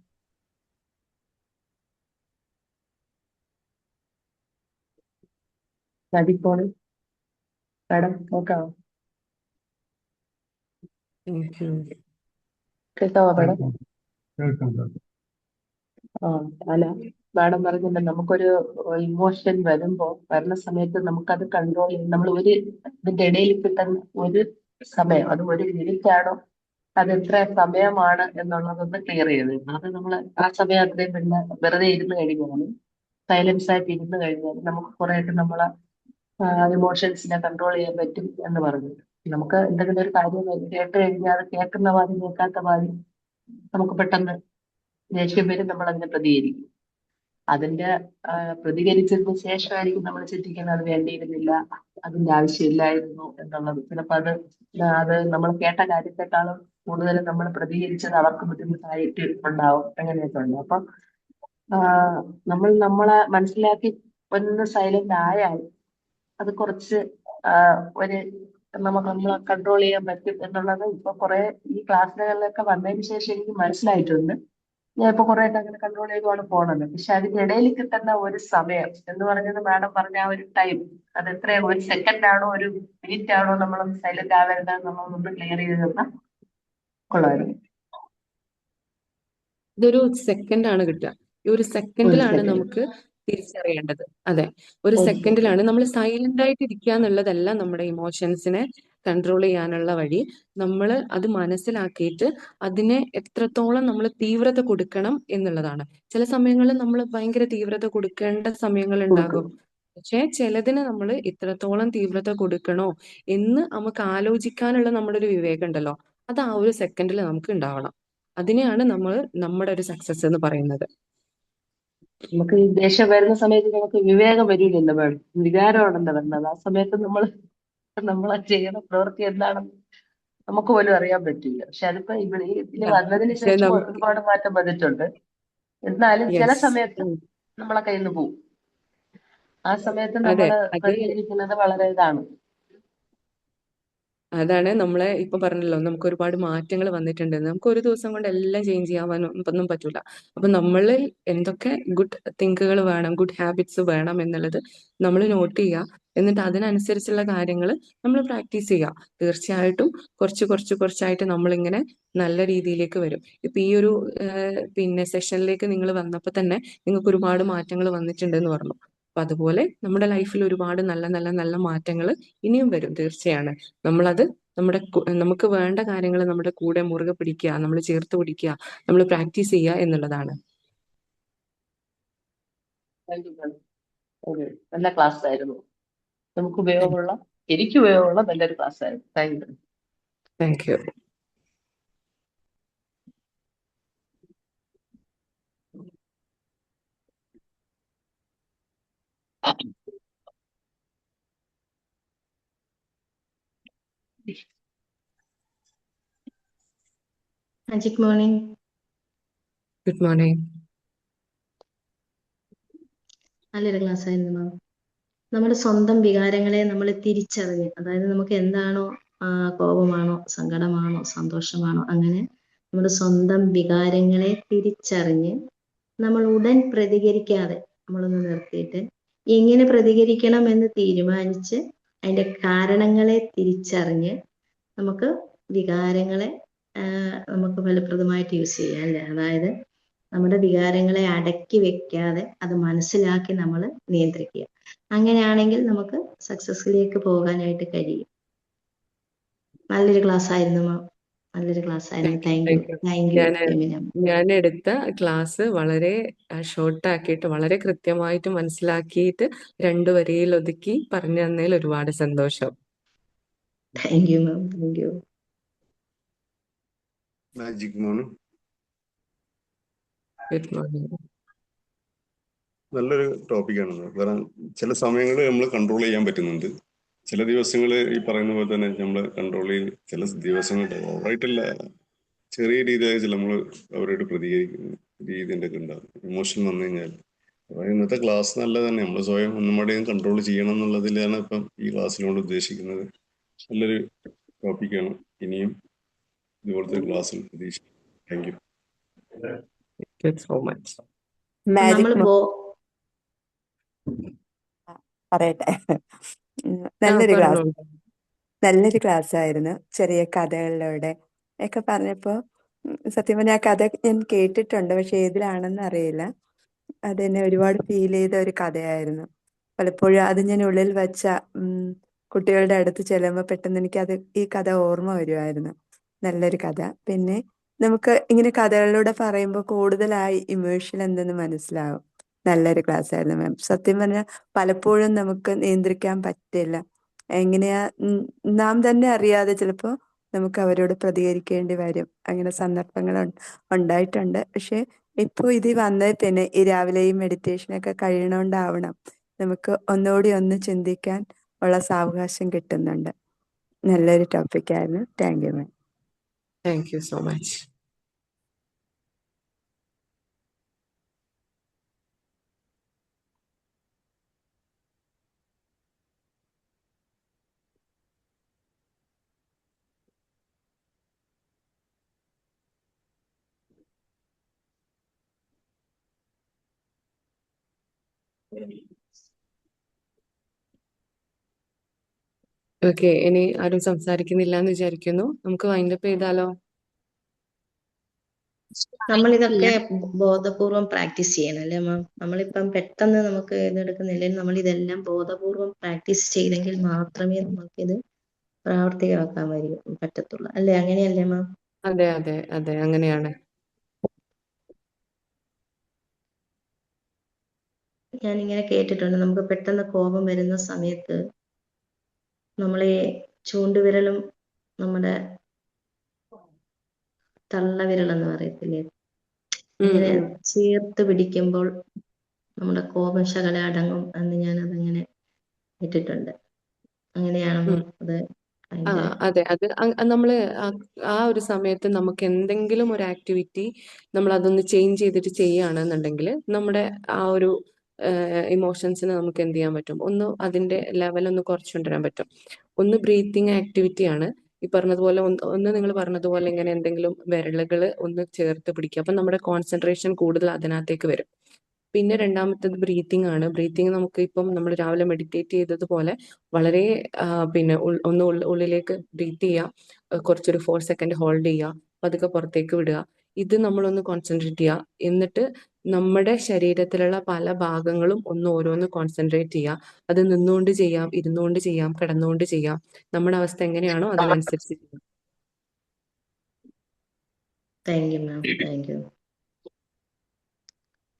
നദിക്കോണ് മാഡം നോക്കാവോ? Thank you. കേൾക്കാവോ മാഡം? കേൾക്കാം കേൾക്കാം കേൾക്കാം. ആ അല്ല, മാഡം പറഞ്ഞില്ല, നമുക്കൊരു ഇമോഷൻ വരുന്ന സമയത്ത് നമുക്കത് കൺട്രോൾ ചെയ്യും. നമ്മൾ ഇതിന്റെ ഇടയിൽ കിട്ടുന്ന ഒരു സമയം, അത് ഒരു മിനിറ്റ് ആണോ, അത് എത്ര സമയമാണ് എന്നുള്ളതൊന്ന് ക്ലിയർ ചെയ്ത് അത് നമ്മൾ ആ സമയം അത്രയും പിന്നെ വെറുതെ ഇരുന്ന് കഴിഞ്ഞാൽ, സൈലൻസ് ആയിട്ട് ഇരുന്ന് കഴിഞ്ഞാൽ നമുക്ക് കുറെ ആയിട്ട് നമ്മളെ ഇമോഷൻസിനെ കൺട്രോൾ ചെയ്യാൻ പറ്റും എന്ന് പറഞ്ഞു. നമുക്ക് എന്തെങ്കിലും ഒരു കാര്യം കേട്ട് കഴിഞ്ഞാൽ അത് കേൾക്കുന്ന പാതി കേൾക്കാത്ത പാതി നമുക്ക് പെട്ടെന്ന് ദേഷ്യം വരും, നമ്മൾ അതിനെ പ്രതികരിക്കും. അതിന്റെ പ്രതികരിച്ചതിന് ശേഷമായിരിക്കും നമ്മൾ ചിന്തിക്കുന്നത് അത് വേണ്ടിയിരുന്നില്ല, അതിന്റെ ആവശ്യമില്ലായിരുന്നു എന്നുള്ളത്. ചിലപ്പോൾ അത് നമ്മൾ കേട്ട കാര്യത്തെക്കാളും കൂടുതൽ നമ്മൾ പ്രതികരിച്ചത് അവർക്ക് ബുദ്ധിമുട്ടായിട്ട് ഉണ്ടാവും, അങ്ങനെയൊക്കെ ഉണ്ട്. അപ്പൊ നമ്മൾ നമ്മളെ മനസ്സിലാക്കി ഒന്ന് സൈലന്റ് ആയാൽ അത് കുറച്ച് ഒരു നമ്മളെ കൺട്രോൾ ചെയ്യാൻ പറ്റും എന്നുള്ളത് ഇപ്പൊ കുറെ ഈ ക്ലാസ്സുകളിലൊക്കെ വന്നതിന് ശേഷം എനിക്ക് മനസ്സിലായിട്ടുണ്ട്. ഞാൻ ഇപ്പൊ കുറെ ഒക്കെ അങ്ങനെ കൺട്രോൾ ചെയ്തുമാണ് പോണത്. പക്ഷെ അതിനിടയിൽ കിട്ടുന്ന ഒരു സമയം എന്ന് പറഞ്ഞത്, മാഡം പറഞ്ഞ ആ ഒരു ടൈം, അത് എത്രയാണ്, ഒരു സെക്കൻഡ് ആണോ ഒരു മിനിറ്റ് ആണോ, നമ്മൾ സൈലന്റ് ആവേണ്ട, നമ്മളൊന്ന് ക്ലിയർ ചെയ്ത് തന്നാൽ കൊള്ളായിരുന്നു. ഇതൊരു സെക്കൻഡാണ് കിട്ടുക. ഈ ഒരു ഒരു സെക്കൻഡിലാണ് സെക്കൻഡ്, നമുക്ക് തിരിച്ചറിയേണ്ടത്. അതെ, ഒരു ഒരു സെക്കൻഡിലാണ് നമ്മൾ സൈലന്റ് ആയിട്ട് ഇരിക്കുക എന്നുള്ളതല്ല നമ്മുടെ ഇമോഷൻസിനെ കൺട്രോൾ ചെയ്യാനുള്ള വഴി. നമ്മൾ അത് മനസ്സിലാക്കിയിട്ട് അതിനെ എത്രത്തോളം നമ്മൾ തീവ്രത കൊടുക്കണം എന്നുള്ളതാണ്. ചില സമയങ്ങളിൽ നമ്മൾ ഭയങ്കര തീവ്രത കൊടുക്കേണ്ട സമയങ്ങൾ ഉണ്ടാകും. കൊടുക്കും. പക്ഷെ ചിലതിന് നമ്മൾ ഇത്രത്തോളം തീവ്രത കൊടുക്കണോ എന്ന് നമുക്ക് ആലോചിക്കാനുള്ള നമ്മുടെ ഒരു വിവേകം ഉണ്ടല്ലോ, അത് ആ ഒരു സെക്കൻഡിൽ നമുക്ക് ഉണ്ടാവണം. അതിനെയാണ് നമ്മൾ നമ്മുടെ ഒരു സക്സസ് എന്ന് പറയുന്നത്. നമുക്ക് ഈ ദേഷ്യം വരുന്ന സമയത്ത് നമുക്ക് വിവേകം വരില്ലല്ലോ മാഡം, വികാരമാണല്ലോ വരുന്നത്. ആ സമയത്ത് നമ്മൾ ചെയ്യുന്ന പ്രവൃത്തി എന്താണെന്ന് നമുക്ക് പോലും അറിയാൻ പറ്റില്ല. പക്ഷെ അതിപ്പോ ഇവിടെ ഇതിൽ വന്നതിന് പക്ഷെ ശേഷം നമുക്ക് ഒരുപാട് മാറ്റം വന്നിട്ടുണ്ട്. എന്നാലും ചില യെസ്, സമയത്ത് നമ്മളെ കയ്യിൽ നിന്ന് പോകും. ആ സമയത്ത് അതെ, നമ്മൾ അത് പ്രതികരിക്കുന്നത് വളരെ ഇതാണ്. അതാണ് നമ്മളെ ഇപ്പൊ പറഞ്ഞല്ലോ, നമുക്ക് ഒരുപാട് മാറ്റങ്ങൾ വന്നിട്ടുണ്ട്. നമുക്ക് ഒരു ദിവസം കൊണ്ട് എല്ലാം ചേഞ്ച് ചെയ്യാവാനും ഒന്നും പറ്റൂല. അപ്പൊ നമ്മളിൽ എന്തൊക്കെ ഗുഡ് തിങ്കുകൾ വേണം, ഗുഡ് ഹാബിറ്റ്സ് വേണം എന്നുള്ളത് നമ്മൾ നോട്ട് ചെയ്യുക. എന്നിട്ട് അതിനനുസരിച്ചുള്ള കാര്യങ്ങൾ നമ്മൾ പ്രാക്ടീസ് ചെയ്യുക. തീർച്ചയായിട്ടും കുറച്ചായിട്ട് നമ്മളിങ്ങനെ നല്ല രീതിയിലേക്ക് വരും. ഇപ്പൊ ഈ ഒരു പിന്നെ സെഷനിലേക്ക് നിങ്ങൾ വന്നപ്പോൾ തന്നെ നിങ്ങൾക്ക് ഒരുപാട് മാറ്റങ്ങൾ വന്നിട്ടുണ്ട് എന്ന് പറഞ്ഞു. അപ്പൊ അതുപോലെ നമ്മുടെ ലൈഫിൽ ഒരുപാട് നല്ല നല്ല നല്ല മാറ്റങ്ങൾ ഇനിയും വരും, തീർച്ചയാണ്. നമ്മളത് നമുക്ക് വേണ്ട കാര്യങ്ങൾ നമ്മുടെ കൂടെ മുറുകെ പിടിക്കുക, നമ്മൾ ചേർത്ത് പിടിക്കുക, നമ്മൾ പ്രാക്ടീസ് ചെയ്യുക എന്നുള്ളതാണ്. Thank you, madam. ഒരു നല്ല ക്ലാസ് ആയിരുന്നു. എനിക്ക് ഉപയോഗമുള്ള നല്ലൊരു ക്ലാസ് ആയിരുന്നു. Thank you. Thank you. Magic morning. Good morning. നല്ലൊരു ക്ലാസ് ആയിരുന്നു മാം. നമ്മുടെ സ്വന്തം വികാരങ്ങളെ നമ്മൾ തിരിച്ചറിഞ്ഞ്, അതായത് നമുക്ക് എന്താണോ കോപമാണോ സങ്കടമാണോ സന്തോഷമാണോ, അങ്ങനെ നമ്മുടെ സ്വന്തം വികാരങ്ങളെ തിരിച്ചറിഞ്ഞ് നമ്മൾ ഉടൻ പ്രതികരിക്കാതെ നമ്മളൊന്ന് നിർത്തിയിട്ട് എങ്ങനെ പ്രതികരിക്കണം എന്ന് തീരുമാനിച്ച് അതിന്റെ കാരണങ്ങളെ തിരിച്ചറിഞ്ഞ് നമുക്ക് വികാരങ്ങളെ നമുക്ക് ഫലപ്രദമായിട്ട് യൂസ് ചെയ്യാം അല്ലേ. അതായത് നമ്മുടെ വികാരങ്ങളെ അടക്കി വെക്കാതെ അത് മനസ്സിലാക്കി നമ്മൾ നിയന്ത്രിക്കുക. അങ്ങനെയാണെങ്കിൽ നമുക്ക് സക്സസ്സിലേക്ക് പോകാനായിട്ട് കഴിയും. നല്ലൊരു ക്ലാസ് ആയിരുന്നു മാം, നല്ലൊരു ക്ലാസ് ആയിരുന്നു. Thank you. Thank you Femina. ഞാൻ എടുത്ത ക്ലാസ് വളരെ ഷോർട്ടാക്കിയിട്ട് വളരെ കൃത്യമായിട്ട് മനസ്സിലാക്കിയിട്ട് 2 വരിയിൽ ഒതുക്കി പറഞ്ഞു തന്നതിൽ ഒരുപാട് സന്തോഷം. Thank you ma'am, thank you. Magic morning. Good morning. നല്ലൊരു ടോപ്പിക്കാണ്. കാരണം ചില സമയങ്ങളിൽ നമ്മൾ കൺട്രോൾ ചെയ്യാൻ പറ്റുന്നുണ്ട്. ചില ദിവസങ്ങൾ ഈ പറയുന്ന പോലെ തന്നെ നമ്മൾ കൺട്രോൾ ചെയ്ത്, ചില ദിവസങ്ങൾ ഓവറായിട്ടല്ല, ചെറിയ രീതിയായി നമ്മൾ അവരോട് പ്രതികരിക്കുന്ന രീതിൻ്റെ ഒക്കെ ഉണ്ടാകും. ഇമോഷൻ വന്നു കഴിഞ്ഞാൽ ഇന്നത്തെ ക്ലാസ് നല്ലത് തന്നെ. നമ്മൾ സ്വയം ഒന്നുകൂടെയും കൺട്രോൾ ചെയ്യണം എന്നുള്ളതിലാണ് ഇപ്പം ഈ ക്ലാസ്സിനോട് ഉദ്ദേശിക്കുന്നത്. നല്ലൊരു ടോപ്പിക്കാണ്. ഇനിയും ഇതുപോലത്തെ ക്ലാസ്സിൽ പ്രതീക്ഷിക്കും. Thank you. Thank you so much. നമ്മൾ മാജിക് പറയട്ടെ. നല്ലൊരു ക്ലാസ് പറഞ്ഞോളൂ. നല്ലൊരു ക്ലാസ് ആയിരുന്നു. ചെറിയ കഥകളിലൂടെ ഒക്കെ പറഞ്ഞപ്പോൾ സത്യം പറഞ്ഞാൽ ആ കഥ ഞാൻ കേട്ടിട്ടുണ്ട്, പക്ഷെ ഏതിലാണെന്ന് അറിയില്ല. അതെന്നെ ഒരുപാട് ഫീൽ ചെയ്ത ഒരു കഥയായിരുന്നു. പലപ്പോഴും അത് ഞാൻ ഉള്ളിൽ വച്ച കുട്ടികളുടെ അടുത്ത് ചെല്ലുമ്പോൾ പെട്ടെന്ന് എനിക്കത് ഈ കഥ ഓർമ്മ വരുമായിരുന്നു. നല്ലൊരു കഥ. പിന്നെ നമുക്ക് ഇങ്ങനെ കഥകളിലൂടെ പറയുമ്പോൾ കൂടുതലായി ഇമോഷൻ എന്തെന്ന് മനസ്സിലാവും. നല്ലൊരു ക്ലാസ് ആയിരുന്നു മാം. സത്യം പറഞ്ഞാൽ പലപ്പോഴും നമുക്ക് നിയന്ത്രിക്കാൻ പറ്റില്ല. എങ്ങനെയാ നാം തന്നെ അറിയാതെ ചിലപ്പോൾ നമുക്ക് അവരോട് പ്രതികരിക്കേണ്ടി വരും. അങ്ങനെ സന്ദർഭങ്ങൾ ഉണ്ടായിട്ടുണ്ട്. പക്ഷെ ഇപ്പോൾ ഇത് വന്നതിൽ പിന്നെ ഈ രാവിലെ ഈ മെഡിറ്റേഷനൊക്കെ കഴിയണോണ്ടാവണം നമുക്ക് ഒന്നുകൂടി ഒന്ന് ചിന്തിക്കാൻ ഉള്ള സാവകാശം കിട്ടുന്നുണ്ട്. നല്ലൊരു ടോപ്പിക്കായിരുന്നു. Thank you ma'am. Thank you so much. Okay, ഇനി ആരും സംസാരിക്കുന്നില്ല എന്ന് വിചാരിക്കുന്നു. നമുക്ക് വൈൻഡപ്പ് ചെയ്താലോ? നമ്മളിതൊക്കെ ബോധപൂർവം പ്രാക്ടീസ് ചെയ്യണം അല്ലേ മാം? നമ്മളിപ്പം പെട്ടെന്ന് നമുക്ക് ഇതെടുക്കുന്നില്ലെങ്കിൽ നമ്മൾ ഇതെല്ലാം ബോധപൂർവം പ്രാക്ടീസ് ചെയ്തെങ്കിൽ മാത്രമേ നമുക്കിത് പ്രാവർത്തികമാക്കാൻ പറ്റത്തുള്ളൂ അല്ലേ? അങ്ങനെയല്ലേ മാം? അതെ അതെ അതെ, അങ്ങനെയാണ്. ഞാനിങ്ങനെ കേട്ടിട്ടുണ്ട്, നമുക്ക് പെട്ടെന്ന് കോപം വരുന്ന സമയത്ത് നമ്മളെ ചൂണ്ടുവിരലും നമ്മുടെ തള്ളവിരലെന്ന് പറയത്തില്ലേ, ഇങ്ങനെ ചേർത്ത് പിടിക്കുമ്പോൾ നമ്മുടെ കോപം ശകല അടങ്ങും എന്ന് ഞാൻ അതങ്ങനെ കേട്ടിട്ടുണ്ട്. അങ്ങനെയാണ് മാം? അത് അതിന്റെ അതെ, അത് നമ്മള് ആ ഒരു സമയത്ത് നമുക്ക് എന്തെങ്കിലും ഒരു ആക്ടിവിറ്റി നമ്മൾ അതൊന്ന് ചേഞ്ച് ചെയ്തിട്ട് ചെയ്യുകയാണെന്നുണ്ടെങ്കിൽ നമ്മുടെ ആ ഒരു ഇമോഷൻസിന് നമുക്ക് എന്ത് ചെയ്യാൻ പറ്റും, ഒന്ന് അതിന്റെ ലെവൽ ഒന്ന് കുറച്ചുകൊണ്ടുവരാൻ പറ്റും. ഒന്ന് ബ്രീത്തിങ് ആക്ടിവിറ്റി ആണ്. ഈ പറഞ്ഞതുപോലെ ഒന്ന് നിങ്ങൾ പറഞ്ഞതുപോലെ ഇങ്ങനെ എന്തെങ്കിലും വിരലുകൾ ഒന്ന് ചേർത്ത് പിടിക്കുക. അപ്പൊ നമ്മുടെ കോൺസെൻട്രേഷൻ കൂടുതൽ അതിനകത്തേക്ക് വരും. പിന്നെ രണ്ടാമത്തേത് ബ്രീത്തിങ് ആണ്. ബ്രീത്തിങ് നമുക്ക് ഇപ്പം നമ്മൾ രാവിലെ മെഡിറ്റേറ്റ് ചെയ്തതുപോലെ വളരെ പിന്നെ ഒന്ന് ഉള്ളിലേക്ക് ബ്രീത്ത് ചെയ്യുക, കുറച്ചൊരു 4 സെക്കൻഡ് ഹോൾഡ് ചെയ്യുക, പതുക്കെ പുറത്തേക്ക് വിടുക. ഇത് നമ്മളൊന്ന് കോൺസെൻട്രേറ്റ് ചെയ്യുക. എന്നിട്ട് നമ്മുടെ ശരീരത്തിലുള്ള പല ഭാഗങ്ങളും ഒന്ന് ഓരോന്ന് കോൺസെൻട്രേറ്റ് ചെയ്യുക. അത് നിന്നുകൊണ്ട് ചെയ്യാം, ഇരുന്നുകൊണ്ട് ചെയ്യാം, കിടന്നുകൊണ്ട് ചെയ്യാം. നമ്മുടെ അവസ്ഥ എങ്ങനെയാണോ അതിനനുസരിച്ച് ചെയ്യാം. Thank you ma'am. Thank you.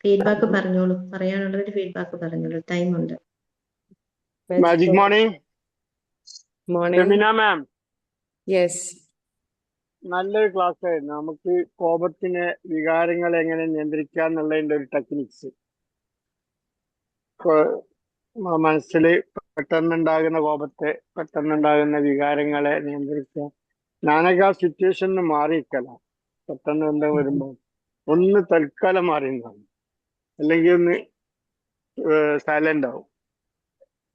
Feedback പറഞ്ഞോളൂ. പറയാനുള്ളൊരു ഫീഡ്ബാക്ക് പറഞ്ഞോളൂ. ടൈം ഉണ്ട്. Magic morning. മോർണിംഗ്. ഫെമിന മാം, യെസ്. നല്ലൊരു ക്ലാസ് ആയിരുന്നു. നമുക്ക് കോപത്തിനെ, വികാരങ്ങളെ എങ്ങനെ നിയന്ത്രിക്കുക എന്നുള്ളതിന്റെ ഒരു ടെക്നിക്സ് മനസ്സിൽ പെട്ടെന്നുണ്ടാകുന്ന കോപത്തെ, പെട്ടെന്നുണ്ടാകുന്ന വികാരങ്ങളെ നിയന്ത്രിക്കുക. ഞാനൊക്കെ ആ സിറ്റുവേഷനിൽ മാറിയിരിക്കല. പെട്ടെന്ന് എന്താ വരുമ്പോ ഒന്ന് തൽക്കാലം മാറിയുന്നതാണ്, അല്ലെങ്കിൽ ഒന്ന് സൈലന്റ് ആവും.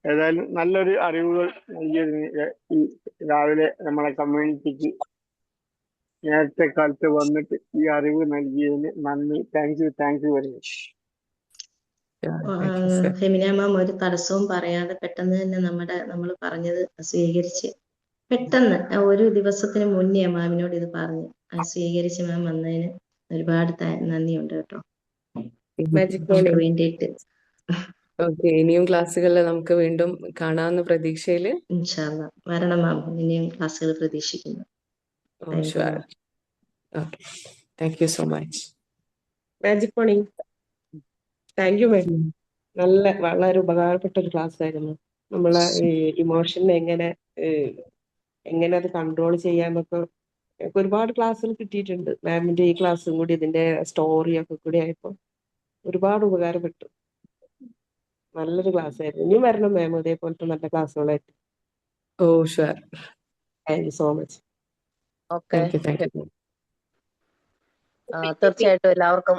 ഏതായാലും നല്ലൊരു അറിവുകൾ ഈ രാവിലെ നമ്മളെ കമ്മ്യൂണിറ്റിക്ക് നേരത്തെ കാലത്ത് വന്നിട്ട് ഈ അറിവ് നൽകിയതിന് നന്ദി. Thank you very much. Femina ma'am ഒരു തടസ്സവും പറയാതെ പെട്ടെന്ന് തന്നെ നമ്മൾ പറഞ്ഞത് സ്വീകരിച്ച്, പെട്ടെന്ന് ഒരു ദിവസത്തിന് മുന്നേ മാമിനോട് ഇത് പറഞ്ഞു സ്വീകരിച്ച് മാം വന്നതിന് ഒരുപാട് നന്ദിയുണ്ട് കേട്ടോ. മാജിക് നമുക്ക് മോർണിംഗ്. വേണ്ടിയിട്ട് ഓക്കെ, ഇനിയും ക്ലാസ്സുകളിൽ നമുക്ക് വീണ്ടും കാണാമെന്ന പ്രതീക്ഷയില് ഇൻഷാ അല്ലാ വരണം മാം. ഇനിയും ക്ലാസ്സുകൾ പ്രതീക്ഷിക്കുന്നു. Thank you sure. Ma'am. Okay, thank you so much. Magic morning. Thank you മാം. വളരെ ഉപകാരപ്പെട്ട ഒരു ക്ലാസ് ആയിരുന്നു. നമ്മളെ ഈ ഇമോഷനെ എങ്ങനെ അത് കൺട്രോൾ ചെയ്യാന്നൊക്കെ എനിക്ക് ഒരുപാട് ക്ലാസ്സുകൾ കിട്ടിയിട്ടുണ്ട്. മാമിന്റെ ഈ ക്ലാസ്സും കൂടി ഇതിന്റെ സ്റ്റോറിയൊക്കെ കൂടി ആയപ്പോൾ ഒരുപാട് ഉപകാരപ്പെട്ടു. നല്ലൊരു ക്ലാസ് ആയിരുന്നു. ഇനിയും വരണം മാം ഇതേപോലത്തെ നല്ല ക്ലാസ്സുകളായിട്ട്. Oh sure. Thank you so much. Okay. Thank you. തീർച്ചയായിട്ടും എല്ലാവർക്കും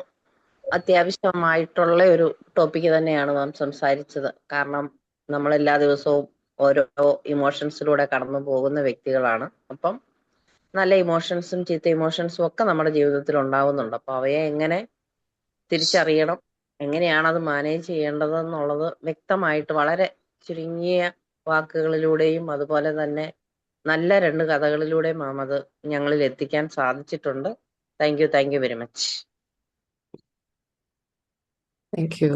അത്യാവശ്യമായിട്ടുള്ള ഒരു ടോപ്പിക്ക് തന്നെയാണ് നാം സംസാരിച്ചത്. കാരണം നമ്മൾ എല്ലാ ദിവസവും ഓരോ ഇമോഷൻസിലൂടെ കടന്നു പോകുന്ന വ്യക്തികളാണ്. അപ്പം നല്ല ഇമോഷൻസും ചീത്ത ഇമോഷൻസും ഒക്കെ നമ്മുടെ ജീവിതത്തിൽ ഉണ്ടാവുന്നുണ്ട്. അപ്പൊ അവയെ എങ്ങനെ തിരിച്ചറിയണം, എങ്ങനെയാണ് അത് മാനേജ് ചെയ്യേണ്ടത് എന്നുള്ളത് വ്യക്തമായിട്ട് വളരെ ചുരുങ്ങിയ വാക്കുകളിലൂടെയും അതുപോലെ തന്നെ നല്ല 2 കഥകളിലൂടെയും മാം അത് ഞങ്ങളിൽ എത്തിക്കാൻ സാധിച്ചിട്ടുണ്ട്. Thank you very much. Thank you.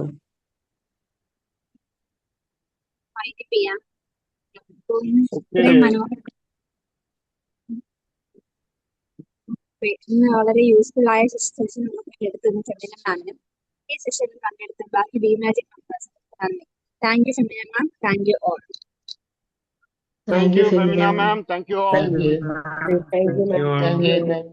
Wind up ചെയ്യാം. ഓക്കെ. ഇത്രയും ഇന്ന് വളരെ യൂസ്ഫുൾ ആയ സെഷൻ നമുക്ക് എടുത്തത് ഫെമിന മാമിനും ഈ സെഷനിൽ പങ്കെടുത്ത ബാക്കി ബി മാജിക് മെമ്പേഴ്സിനും നന്ദി. Thank U Femina ma'am. Thank you all. Thank you Femina ma'am. Thank you all. Thank you thank you.